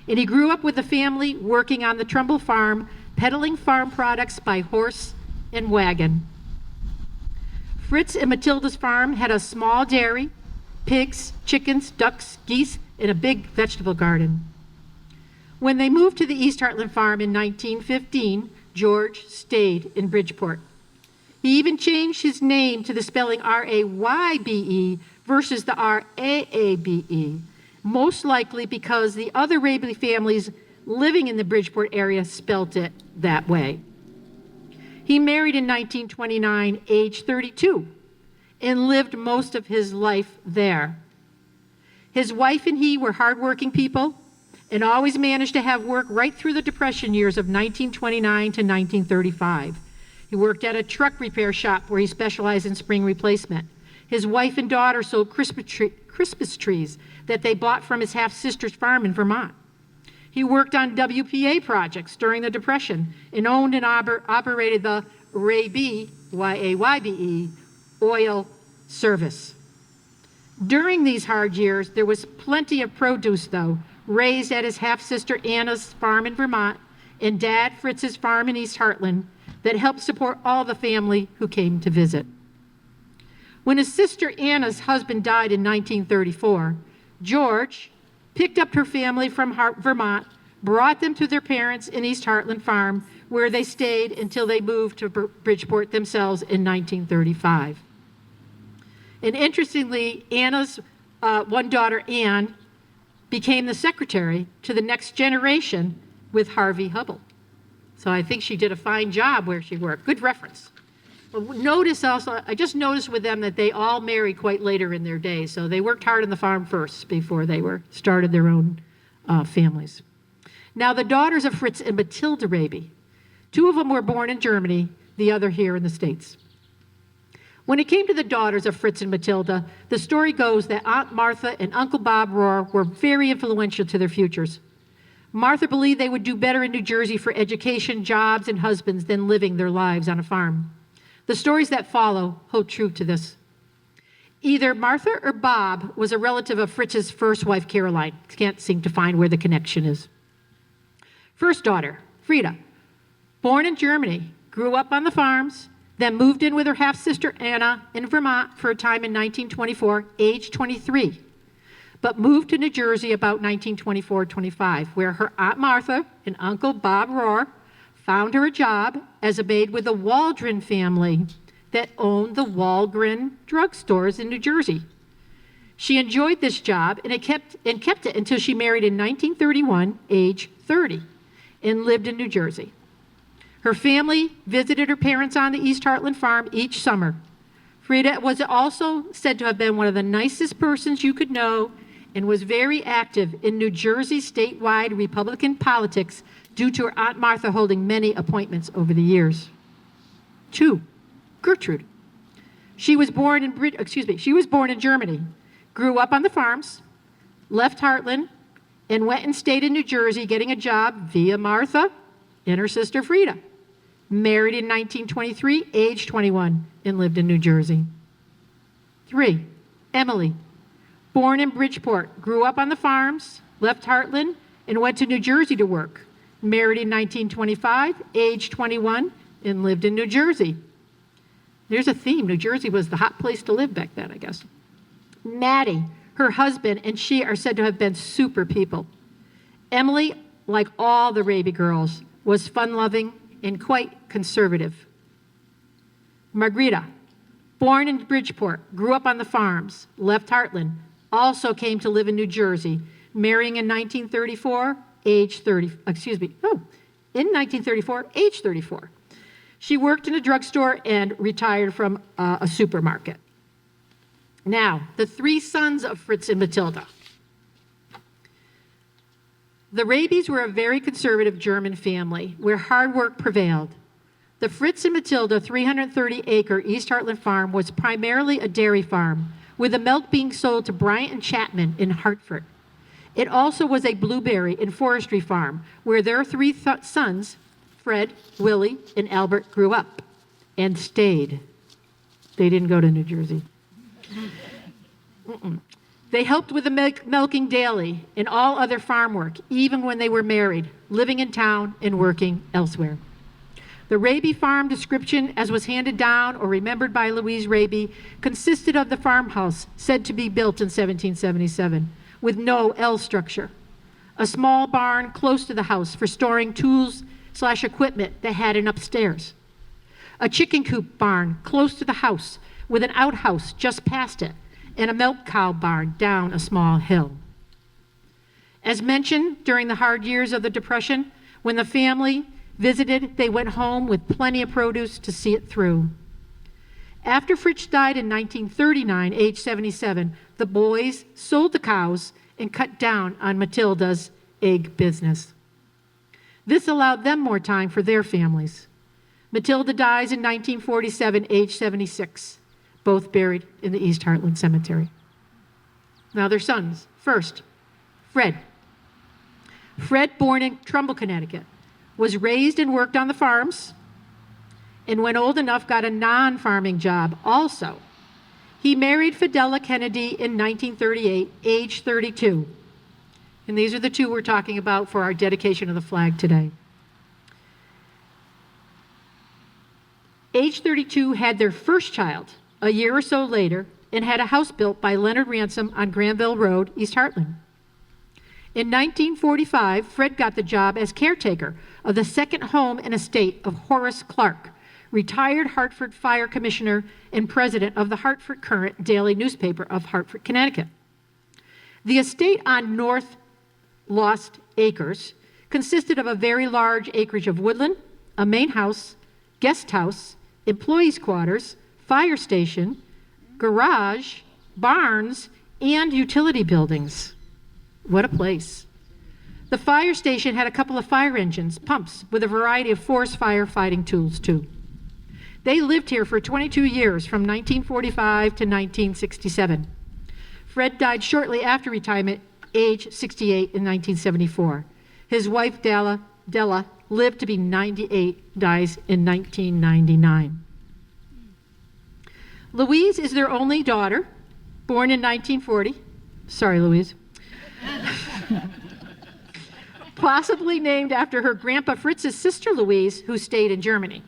Speaker 1: and he grew up with the family working on the Trumbull farm, peddling farm products by horse and wagon. Fritz and Matilda's farm had a small dairy, pigs, chickens, ducks, geese, and a big vegetable garden. When they moved to the East Hartland farm in 1915, George stayed in Bridgeport. He even changed his name to the spelling R-A-Y-B-E versus the R-A-A-B-E, most likely because the other Raby families living in the Bridgeport area spelt it that way. He married in 1929, age 32, and lived most of his life there. His wife and he were hardworking people and always managed to have work right through the Depression years of 1929 to 1935. He worked at a truck repair shop where he specialized in spring replacement. His wife and daughter sold Christmas trees that they bought from his half-sister's farm in Vermont. He worked on WPA projects during the Depression and owned and operated the Raby, Y-A-Y-B-E, oil service. During these hard years, there was plenty of produce, though, raised at his half-sister Anna's farm in Vermont and Dad Fritz's farm in East Hartland that helped support all the family who came to visit. When his sister Anna's husband died in 1934, George picked up her family from Vermont, brought them to their parents in East Hartland Farm, where they stayed until they moved to Bridgeport themselves in 1935. And interestingly, Anna's one daughter, Anne, became the secretary to the next generation with Harvey Hubble. So I think she did a fine job where she worked. Good reference. Notice also, I just noticed with them that they all married quite later in their days. So they worked hard on the farm first before they started their own families. Now, the daughters of Fritz and Matilda Raby, two of them were born in Germany, the other here in the States. When it came to the daughters of Fritz and Matilda, the story goes that Aunt Martha and Uncle Bob Rohr were very influential to their futures. Martha believed they would do better in New Jersey for education, jobs, and husbands than living their lives on a farm. The stories that follow hold true to this. Either Martha or Bob was a relative of Fritz's first wife, Caroline. Can't seem to find where the connection is. First daughter, Frida, born in Germany, grew up on the farms, then moved in with her half-sister Anna in Vermont for a time in 1924, age 23, but moved to New Jersey about 1924-25, where her Aunt Martha and Uncle Bob Rohr found her a job as a maid with the Waldron family that owned the Walgren drugstores in New Jersey. She enjoyed this job and kept it until she married in 1931, age 30, and lived in New Jersey. Her family visited her parents on the East Hartland farm each summer. Frida was also said to have been one of the nicest persons you could know and was very active in New Jersey statewide Republican politics due to her Aunt Martha holding many appointments over the years. 2, Gertrude. She was born in Germany, grew up on the farms, left Hartland, and went and stayed in New Jersey getting a job via Martha and her sister Frida. Married in 1923, age 21, and lived in New Jersey. 3, Emily. Born in Bridgeport, grew up on the farms, left Hartland, and went to New Jersey to work. Married in 1925, age 21, and lived in New Jersey. There's a theme. New Jersey was the hot place to live back then, I guess. Maddie, her husband, and she are said to have been super people. Emily, like all the Raby girls, was fun-loving and quite conservative. Margarita, born in Bridgeport, grew up on the farms, left Hartland, also came to live in New Jersey, marrying in 1934, age 34. She worked in a drugstore and retired from a supermarket. Now, the 3 sons of Fritz and Matilda. The Rabys were a very conservative German family where hard work prevailed. The Fritz and Matilda 330-acre East Hartland farm was primarily a dairy farm, with the milk being sold to Bryant and Chapman in Hartford. It also was a blueberry and forestry farm where their 3 sons, Fred, Willie, and Albert, grew up and stayed. They didn't go to New Jersey. They helped with the milking daily and all other farm work, even when they were married, living in town and working elsewhere. The Raby farm description, as was handed down or remembered by Louise Raby, consisted of the farmhouse said to be built in 1777, with no L structure. A small barn close to the house for storing tools equipment they had in upstairs. A chicken coop barn close to the house with an outhouse just past it, and a milk cow barn down a small hill. As mentioned, during the hard years of the Depression, when the family visited, they went home with plenty of produce to see it through. After Fritz died in 1939, age 77, the boys sold the cows and cut down on Matilda's egg business. This allowed them more time for their families. Matilda dies in 1947, age 76, both buried in the East Hartland Cemetery. Now their sons. First, Fred. Fred, born in Trumbull, Connecticut, was raised and worked on the farms, and when old enough got a non-farming job also. He married Fidela Kennedy in 1938, age 32. And these are the two we're talking about for our dedication of the flag today. Age 32 had their first child a year or so later and had a house built by Leonard Ransom on Granville Road, East Hartland. In 1945, Fred got the job as caretaker of the second home and estate of Horace Clark, retired Hartford Fire Commissioner and president of the Hartford Courant daily newspaper of Hartford, Connecticut. The estate on North Lost Acres consisted of a very large acreage of woodland, a main house, guest house, employees' quarters, fire station, garage, barns, and utility buildings. What a place. The fire station had a couple of fire engines, pumps, with a variety of forest firefighting tools, too. They lived here for 22 years, from 1945 to 1967. Fred died shortly after retirement, age 68, in 1974. His wife, Della, lived to be 98, dies in 1999. Louise is their only daughter, born in 1940. Sorry, Louise. Possibly named after her grandpa Fritz's sister Louise, who stayed in Germany.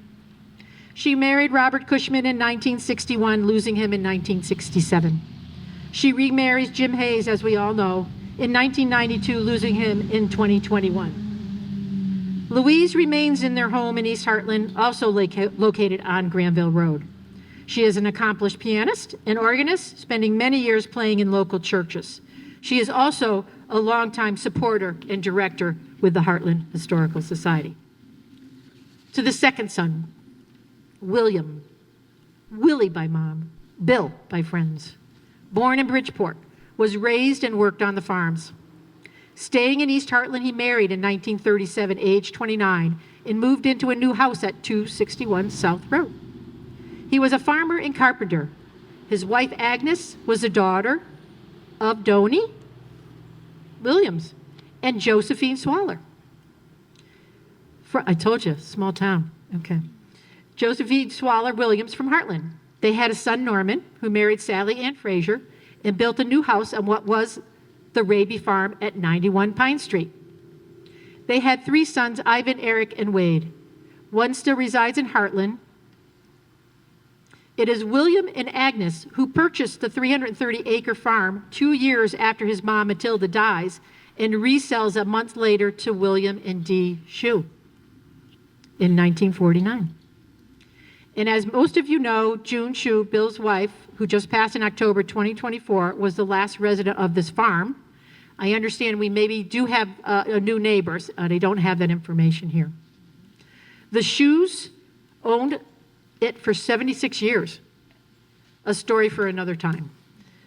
Speaker 1: She married Robert Cushman in 1961, losing him in 1967. She remarries Jim Hayes, as we all know, in 1992, losing him in 2021. Louise remains in their home in East Hartland, also located on Granville Road. She is an accomplished pianist and organist, spending many years playing in local churches. She is also a longtime supporter and director with the Hartland Historical Society. To the second son, William, Willie by mom, Bill by friends. Born in Bridgeport, was raised and worked on the farms. Staying in East Hartland, he married in 1937, age 29, and moved into a new house at 261 South Road. He was a farmer and carpenter. His wife, Agnes, was a daughter of Donnie Williams and Josephine Swaller. I told you, small town. Okay. Josephine Swaller Williams from Hartland. They had a son, Norman, who married Sally Ann Frazier and built a new house on what was the Raby Farm at 91 Pine Street. They had three sons, Ivan, Eric, and Wade. One still resides in Hartland. It is William and Agnes who purchased the 330-acre farm 2 years after his mom, Matilda, dies, and resells a month later to William and Dee Shue in 1949. And as most of you know, June Shue, Bill's wife, who just passed in October 2024, was the last resident of this farm. I understand we maybe do have new neighbors. They don't have that information here. The Shues owned it for 76 years. A story for another time.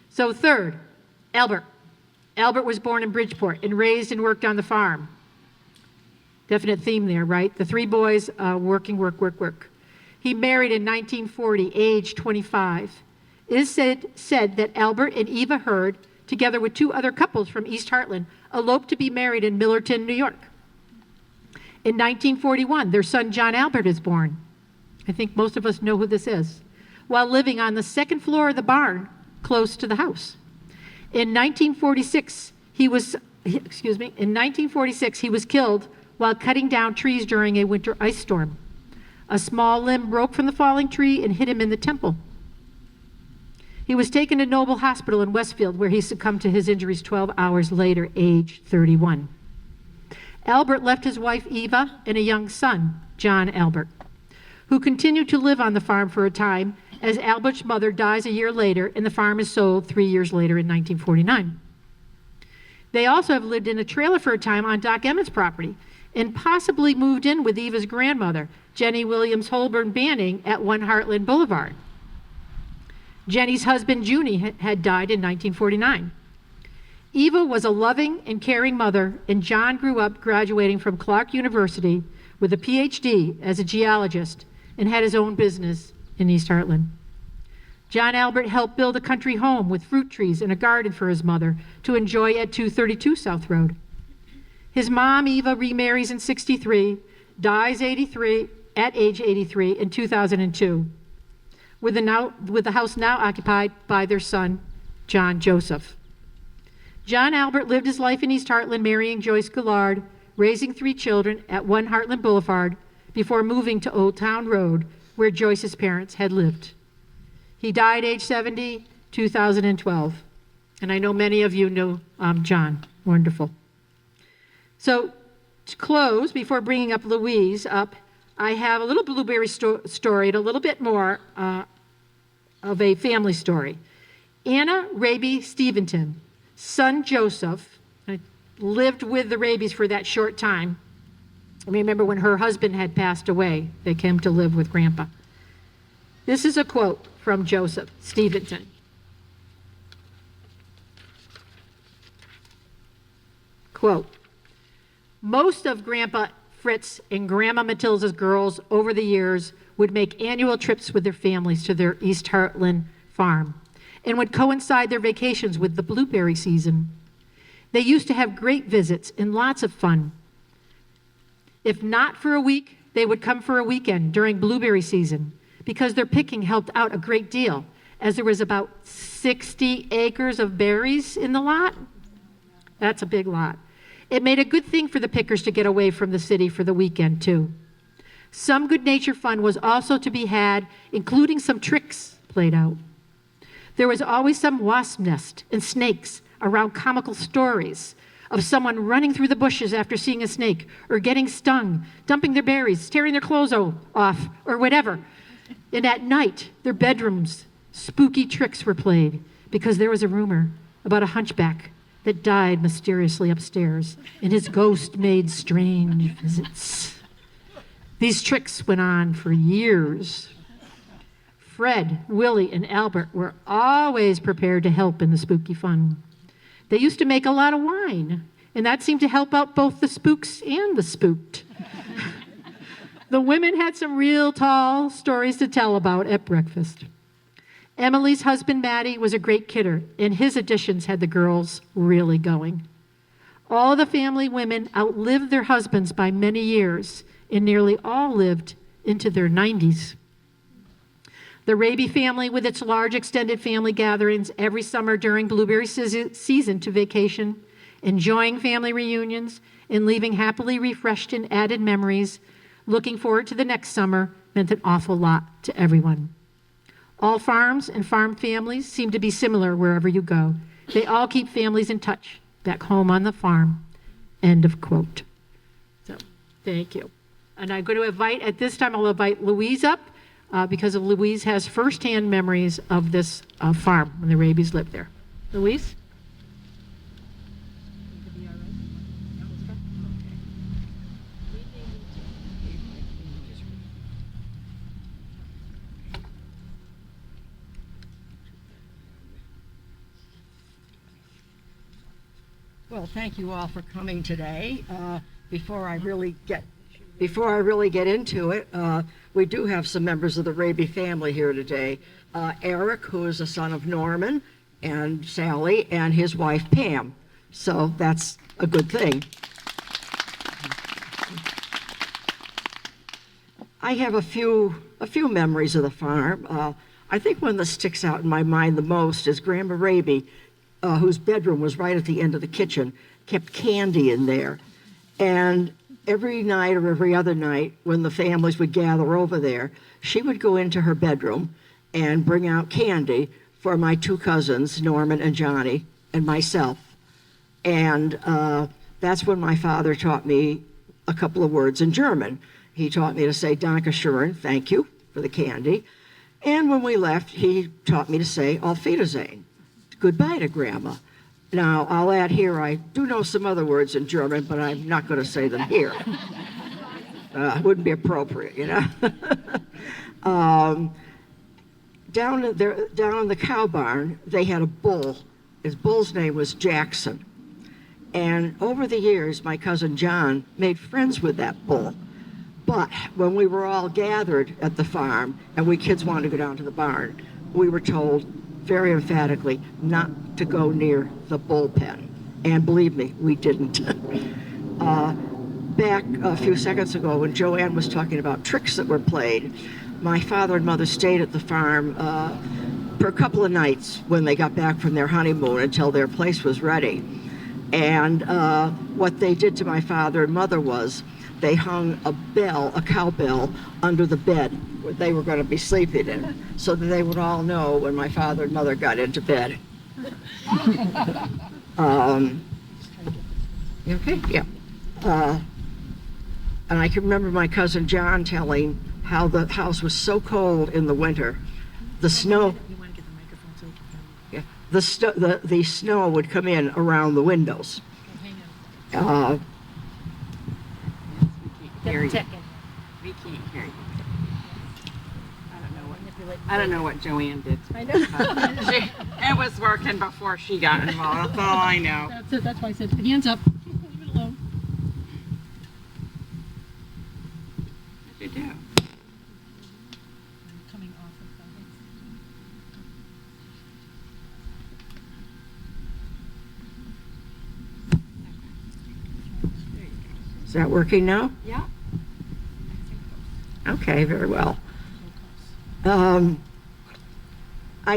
Speaker 1: So third, Albert. Albert was born in Bridgeport and raised and worked on the farm. Definite theme there, right? The three boys working, work. He married in 1940, age 25. It is said that Albert and Eva Hurd, together with two other couples from East Hartland, eloped to be married in Millerton, New York. In 1941, their son John Albert is born. I think most of us know who this is. While living on the second floor of the barn, close to the house. In 1946, he was killed while cutting down trees during a winter ice storm. A small limb broke from the falling tree and hit him in the temple. He was taken to Noble Hospital in Westfield, where he succumbed to his injuries 12 hours later, age 31. Albert left his wife Eva and a young son, John Albert, who continued to live on the farm for a time as Albert's mother dies a year later and the farm is sold 3 years later in 1949. They also have lived in a trailer for a time on Doc Emmett's property and possibly moved in with Eva's grandmother, Jenny Williams Holborn Banning, at 1 Hartland Boulevard. Jenny's husband, Junie, had died in 1949. Eva was a loving and caring mother, and John grew up graduating from Clark University with a PhD as a geologist and had his own business in East Hartland. John Albert helped build a country home with fruit trees and a garden for his mother to enjoy at 232 South Road. His mom, Eva, remarries in '63, dies at age 83 in 2002, with the house now occupied by their son, John Joseph. John Albert lived his life in East Hartland, marrying Joyce Gillard, raising 3 children at 1 Hartland Boulevard before moving to Old Town Road, where Joyce's parents had lived. He died age 70, 2012. And I know many of you know John. Wonderful. So to close, before bringing up Louise I have a little blueberry story and a little bit more of a family story. Anna Raby Steventon, son Joseph, lived with the Rabies for that short time. I remember when her husband had passed away, they came to live with Grandpa. This is a quote from Joseph Steventon. Quote, "Most of Grandpa Fritz and Grandma Matilda's girls over the years would make annual trips with their families to their East Hartland farm and would coincide their vacations with the blueberry season. They used to have great visits and lots of fun. If not for a week, they would come for a weekend during blueberry season because their picking helped out a great deal, as there was about 60 acres of berries in the lot." That's a big lot. "It made a good thing for the pickers to get away from the city for the weekend, too. Some good-natured fun was also to be had, including some tricks played out. There was always some wasp nest and snakes around, comical stories of someone running through the bushes after seeing a snake or getting stung, dumping their berries, tearing their clothes off, or whatever. And at night, their bedrooms, spooky tricks were played because there was a rumor about a hunchback that died mysteriously upstairs, and his ghost made strange visits. These tricks went on for years. Fred, Willie, and Albert were always prepared to help in the spooky fun. They used to make a lot of wine, and that seemed to help out both the spooks and the spooked. The women had some real tall stories to tell about at breakfast. Emily's husband, Matty, was a great kidder, and his additions had the girls really going. All the family women outlived their husbands by many years, and nearly all lived into their 90s. The Raby family, with its large extended family gatherings every summer during blueberry season to vacation, enjoying family reunions, and leaving happily refreshed and added memories, looking forward to the next summer, meant an awful lot to everyone. All farms and farm families seem to be similar wherever you go. They all keep families in touch back home on the farm." End of quote. So, thank you. And I'm going to invite, at this time, I'll invite Louise up because Louise has firsthand memories of this farm when the Rabies lived there. Louise?
Speaker 3: Well, thank you all for coming today. Before I really get into it, we do have some members of the Raby family here today. Eric, who is a son of Norman and Sally, and his wife Pam. So that's a good thing. I have a few memories of the farm. I think one that sticks out in my mind the most is Grandma Raby, whose bedroom was right at the end of the kitchen, kept candy in there. And every night or every other night when the families would gather over there, she would go into her bedroom and bring out candy for my 2 cousins, Norman and Johnny, and myself. And that's when my father taught me a couple of words in German. He taught me to say Danke schön, thank you for the candy. And when we left, he taught me to say Auf Wiedersehen, goodbye to Grandma. Now, I'll add here, I do know some other words in German, but I'm not going to say them here. Wouldn't be appropriate, you know. Down in the cow barn, they had a bull. His bull's name was Jackson. And over the years, my cousin John made friends with that bull. But when we were all gathered at the farm and we kids wanted to go down to the barn, we were told very emphatically not to go near the bullpen. And believe me, we didn't. Back a few seconds ago when Joanne was talking about tricks that were played, my father and mother stayed at the farm for a couple of nights when they got back from their honeymoon until their place was ready. And what they did to my father and mother was they hung a cowbell under the bed where they were going to be sleeping in, so that they would all know when my father and mother got into bed. Okay, yeah. And I can remember my cousin John telling how the house was so cold in the winter. The snow, yeah, the snow would come in around the windows.
Speaker 4: Hear you. We can't hear you. I don't know what Joanne did.
Speaker 1: I know.
Speaker 4: It was working before she got involved. That's all I know.
Speaker 1: That's it. That's why I said hands up. Leave it alone.
Speaker 4: What'd you do?
Speaker 1: Coming off of that.
Speaker 3: Is that working now?
Speaker 4: Yeah.
Speaker 3: Okay, very well. I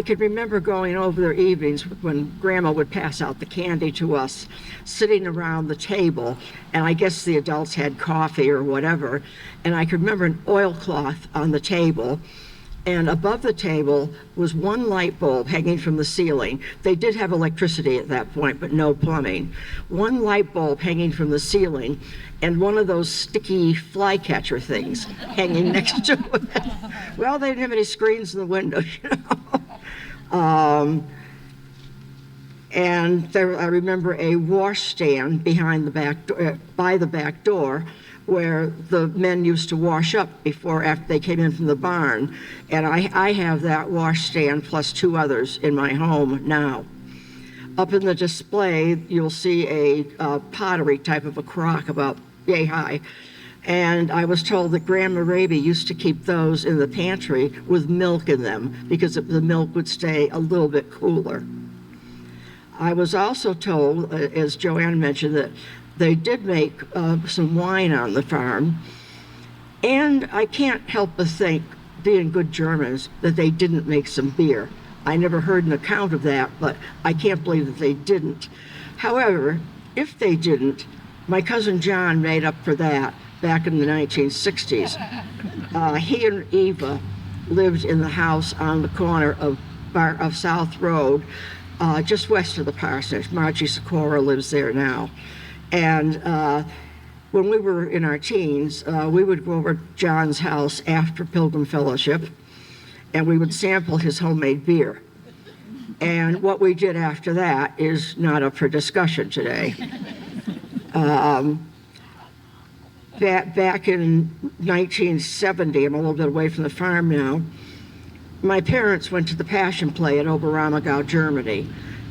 Speaker 3: could remember going over there evenings when Grandma would pass out the candy to us, sitting around the table, and I guess the adults had coffee or whatever, and I could remember an oilcloth on the table, and above the table was one light bulb hanging from the ceiling. They did have electricity at that point, but no plumbing. One light bulb hanging from the ceiling, and one of those sticky flycatcher things hanging next to it. Well, they didn't have any screens in the windows, you know. And there, I remember a washstand behind the back door, by the back door, where the men used to wash up after they came in from the barn. And I have that washstand plus two others in my home now. Up in the display, you'll see a pottery type of a crock about yay high. And I was told that Grandma Raby used to keep those in the pantry with milk in them because the milk would stay a little bit cooler. I was also told, as Joanne mentioned, that they did make some wine on the farm. And I can't help but think, being good Germans, that they didn't make some beer. I never heard an account of that, but I can't believe that they didn't. However, if they didn't, my cousin John made up for that back in the 1960s. He and Eva lived in the house on the corner of South Road, just west of the parsonage. Margie Sikora lives there now. And when we were in our teens, we would go over to John's house after Pilgrim Fellowship, and we would sample his homemade beer. And what we did after that is not up for discussion today. Back in 1970, I'm a little bit away from the farm now, my parents went to the Passion Play at Oberammergau, Germany.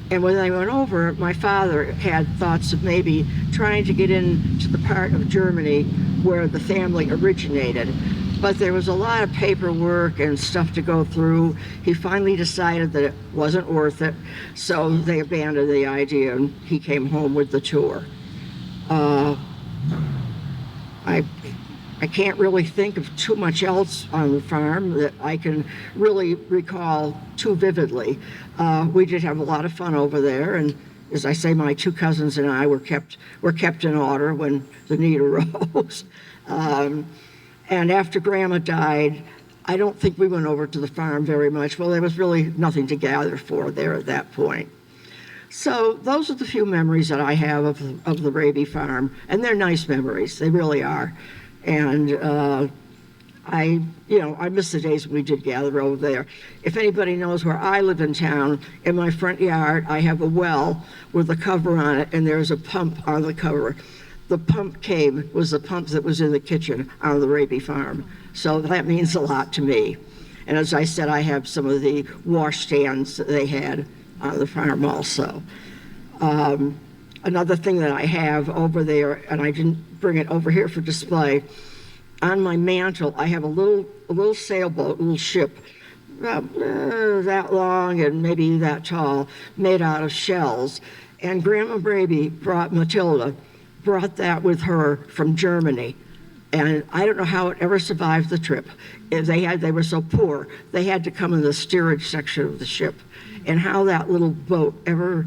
Speaker 3: And when they went over, my father had thoughts of maybe trying to get into the part of Germany where the family originated. But there was a lot of paperwork and stuff to go through. He finally decided that it wasn't worth it, so they abandoned the idea and he came home with the tour. I can't really think of too much else on the farm that I can really recall too vividly. We did have a lot of fun over there, and as I say, my two cousins and I were kept in order when the need arose. And after Grandma died, I don't think we went over to the farm very much. Well, there was really nothing to gather for there at that point. So those are the few memories that I have of the Raby farm, and they're nice memories. They really are. And I miss the days when we did gather over there. If anybody knows where I live in town, in my front yard, I have a well with a cover on it, and there's a pump on the cover. The pump came was the pump that was in the kitchen on the Raby farm. So that means a lot to me. And as I said, I have some of the wash stands that they had on the farm also. Another thing that I have over there, and I didn't bring it over here for display, on my mantle, I have a little sailboat, a little ship, about that long and maybe that tall, made out of shells. And Grandma Braby Matilda brought that with her from Germany. And I don't know how it ever survived the trip. They were so poor, they had to come in the steerage section of the ship. And how that little boat ever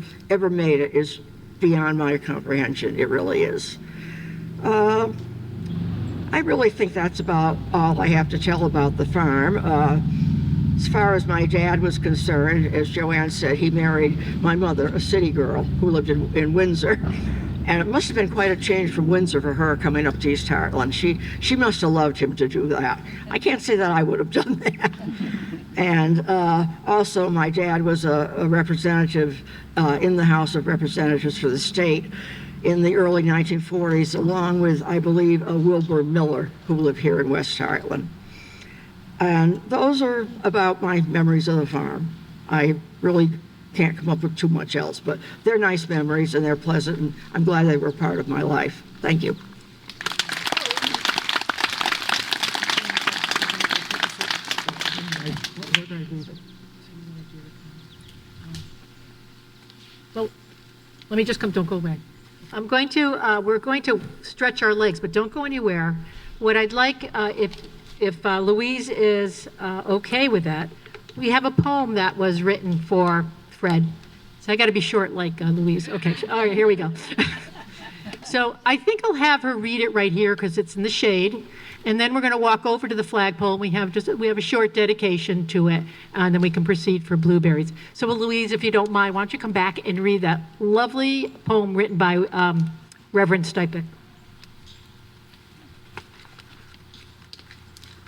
Speaker 3: made it is beyond my comprehension. It really is. I really think that's about all I have to tell about the farm. As far as my dad was concerned, as Joanne said, he married my mother, a city girl who lived in Windsor. And it must have been quite a change from Windsor for her coming up to East Hartland. She must have loved him to do that. I can't say that I would have done that. And also, my dad was a representative in the House of Representatives for the state in the early 1940s, along with, I believe, Wilbur Miller, who lived here in West Hartland. And those are about my memories of the farm. I really can't come up with too much else, but they're nice memories and they're pleasant, and I'm glad they were part of my life. Thank you.
Speaker 1: Well, let me just come, don't go away. We're going to stretch our legs, but don't go anywhere. What I'd like, if Louise is okay with that, we have a poem that was written for Fred. So I got to be short like Louise. Okay, all right, here we go. So I think I'll have her read it right here because it's in the shade. And then we're going to walk over to the flagpole. We have a short dedication to it, and then we can proceed for blueberries. So Louise, if you don't mind, why don't you come back and read that lovely poem written by Reverend Stipek.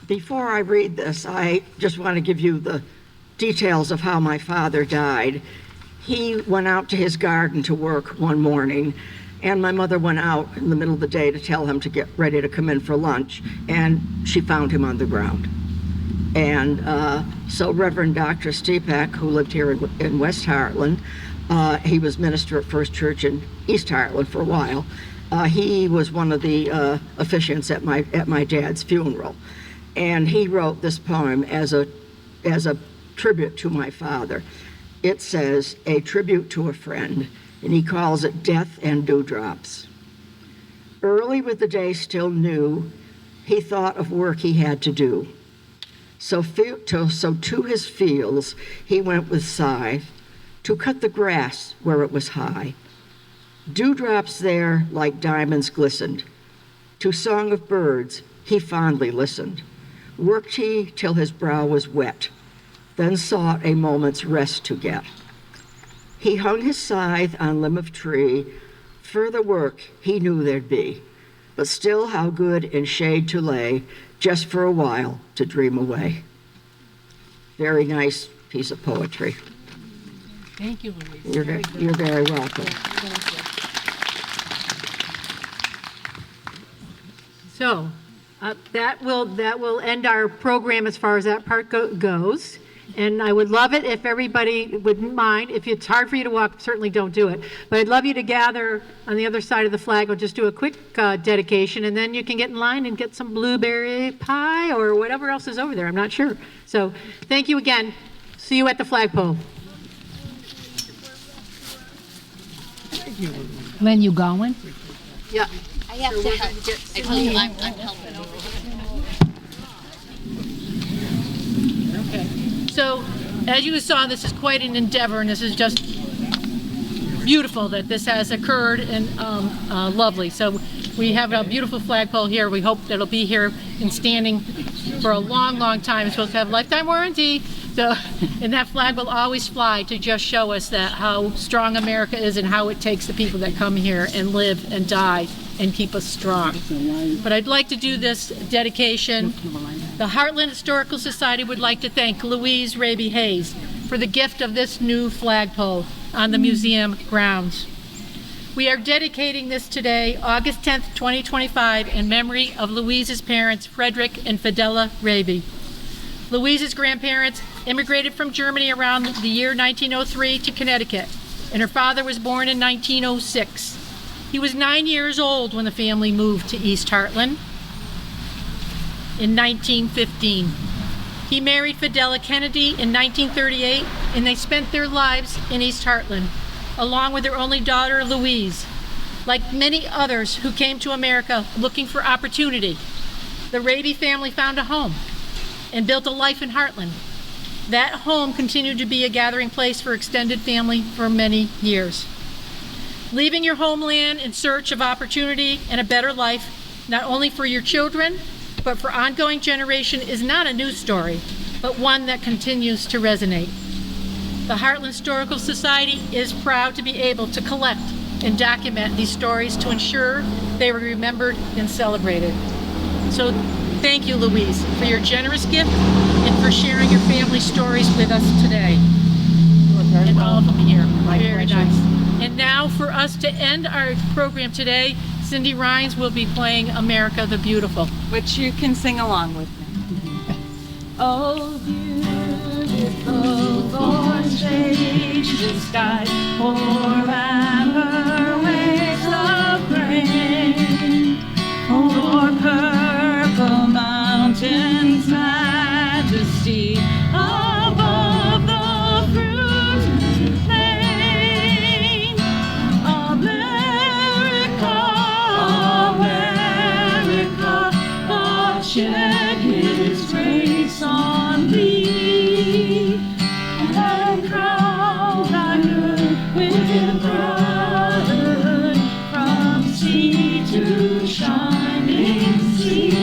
Speaker 3: Before I read this, I just want to give you the details of how my father died. He went out to his garden to work one morning, and my mother went out in the middle of the day to tell him to get ready to come in for lunch, and she found him on the ground. And so Reverend Dr. Stipek, who lived here in West Hartland, he was minister at First Church in East Hartland for a while. He was one of the officiants at my dad's funeral. And he wrote this poem as a tribute to my father. It says, "A tribute to a friend," and he calls it Death and Dewdrops. Early with the day still new, he thought of work he had to do. So to his fields he went with scythe to cut the grass where it was high. Dewdrops there like diamonds glistened. To song of birds he fondly listened. Worked he till his brow was wet, then sought a moment's rest to get. He hung his scythe on limb of tree, further work he knew there'd be, but still how good in shade to lay, just for a while to dream away. Very nice piece of poetry.
Speaker 1: Thank you, Louise.
Speaker 3: You're very welcome.
Speaker 1: So that will end our program as far as that part goes. And I would love it if everybody wouldn't mind. If it's hard for you to walk, certainly don't do it. But I'd love you to gather on the other side of the flag. We'll just do a quick dedication, and then you can get in line and get some blueberry pie or whatever else is over there. I'm not sure. So thank you again. See you at the flagpole.
Speaker 5: When you going?
Speaker 1: Yeah.
Speaker 6: I have to help. I told you I'm helping over here.
Speaker 1: Okay. So, as you saw, this is quite an endeavor, and this is just beautiful that this has occurred, and lovely. So, we have a beautiful flagpole here. We hope that it'll be here and standing for a long, long time. It's supposed to have lifetime warranty, So, and that flag will always fly to just show us that how strong America is and how it takes the people that come here and live and die and keep us strong. But I'd like to do this dedication. The Hartland Historical Society would like to thank Louise Raby Hayes for the gift of this new flagpole on the museum grounds. We are dedicating this today, August 10th, 2025, in memory of Louise's parents, Frederick and Fidela Raby. Louise's grandparents immigrated from Germany around the year 1903 to Connecticut, and her father was born in 1906. He was 9 years old when the family moved to East Hartland in 1915. He married Fidela Kennedy in 1938, and they spent their lives in East Hartland, along with their only daughter, Louise. Like many others who came to America looking for opportunity, the Raby family found a home and built a life in Hartland. That home continued to be a gathering place for extended family for many years. Leaving your homeland in search of opportunity and a better life, not only for your children, but for ongoing generation, is not a news story, but one that continues to resonate. The Hartland Historical Society is proud to be able to collect and document these stories to ensure they were remembered and celebrated. So thank you, Louise, for your generous gift and for sharing your family stories with us today. And all of them here. Very nice. And now for us to end our program today, Cindy Rhines will be playing America the Beautiful.
Speaker 4: Which you can sing along with me. Oh, beautiful orange stage, the sky, pour at her waves of grain. Oh, purple mountains, majesty above the fruited plain. America, America, God shed His grace on thee, and crown thy good with brotherhood from sea to shining sea.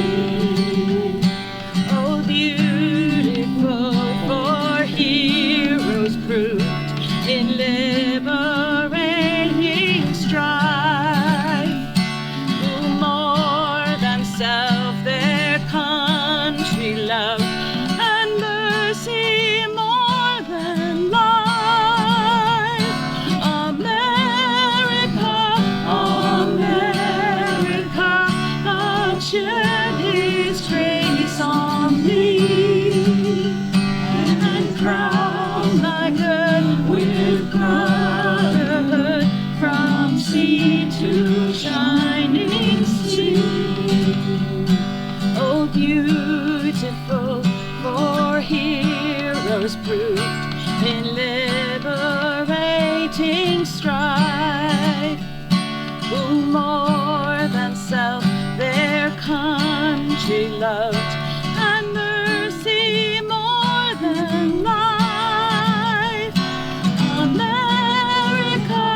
Speaker 4: Oh, beautiful for heroes proved in liberating strife, who more than self their country loved, and mercy more than life. America, America, God shed His grace on thee, and crown thy good with brotherhood from sea to shining sea. Oh, beautiful for heroes proved in liberating strife, who more than self their country loved, and mercy more than life. America,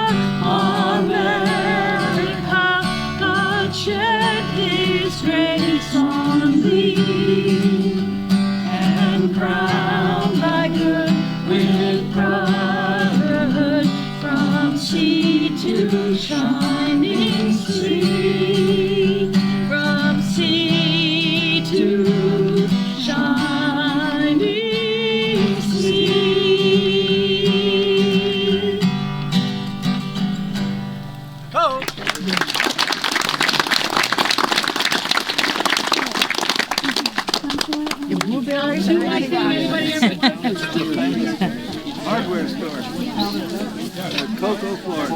Speaker 4: America, God shed His grace on thee, and crown thy good with brotherhood from sea to shining sea, from sea to shining sea.
Speaker 2: Oh.
Speaker 5: Hardware store. Cocoa floor.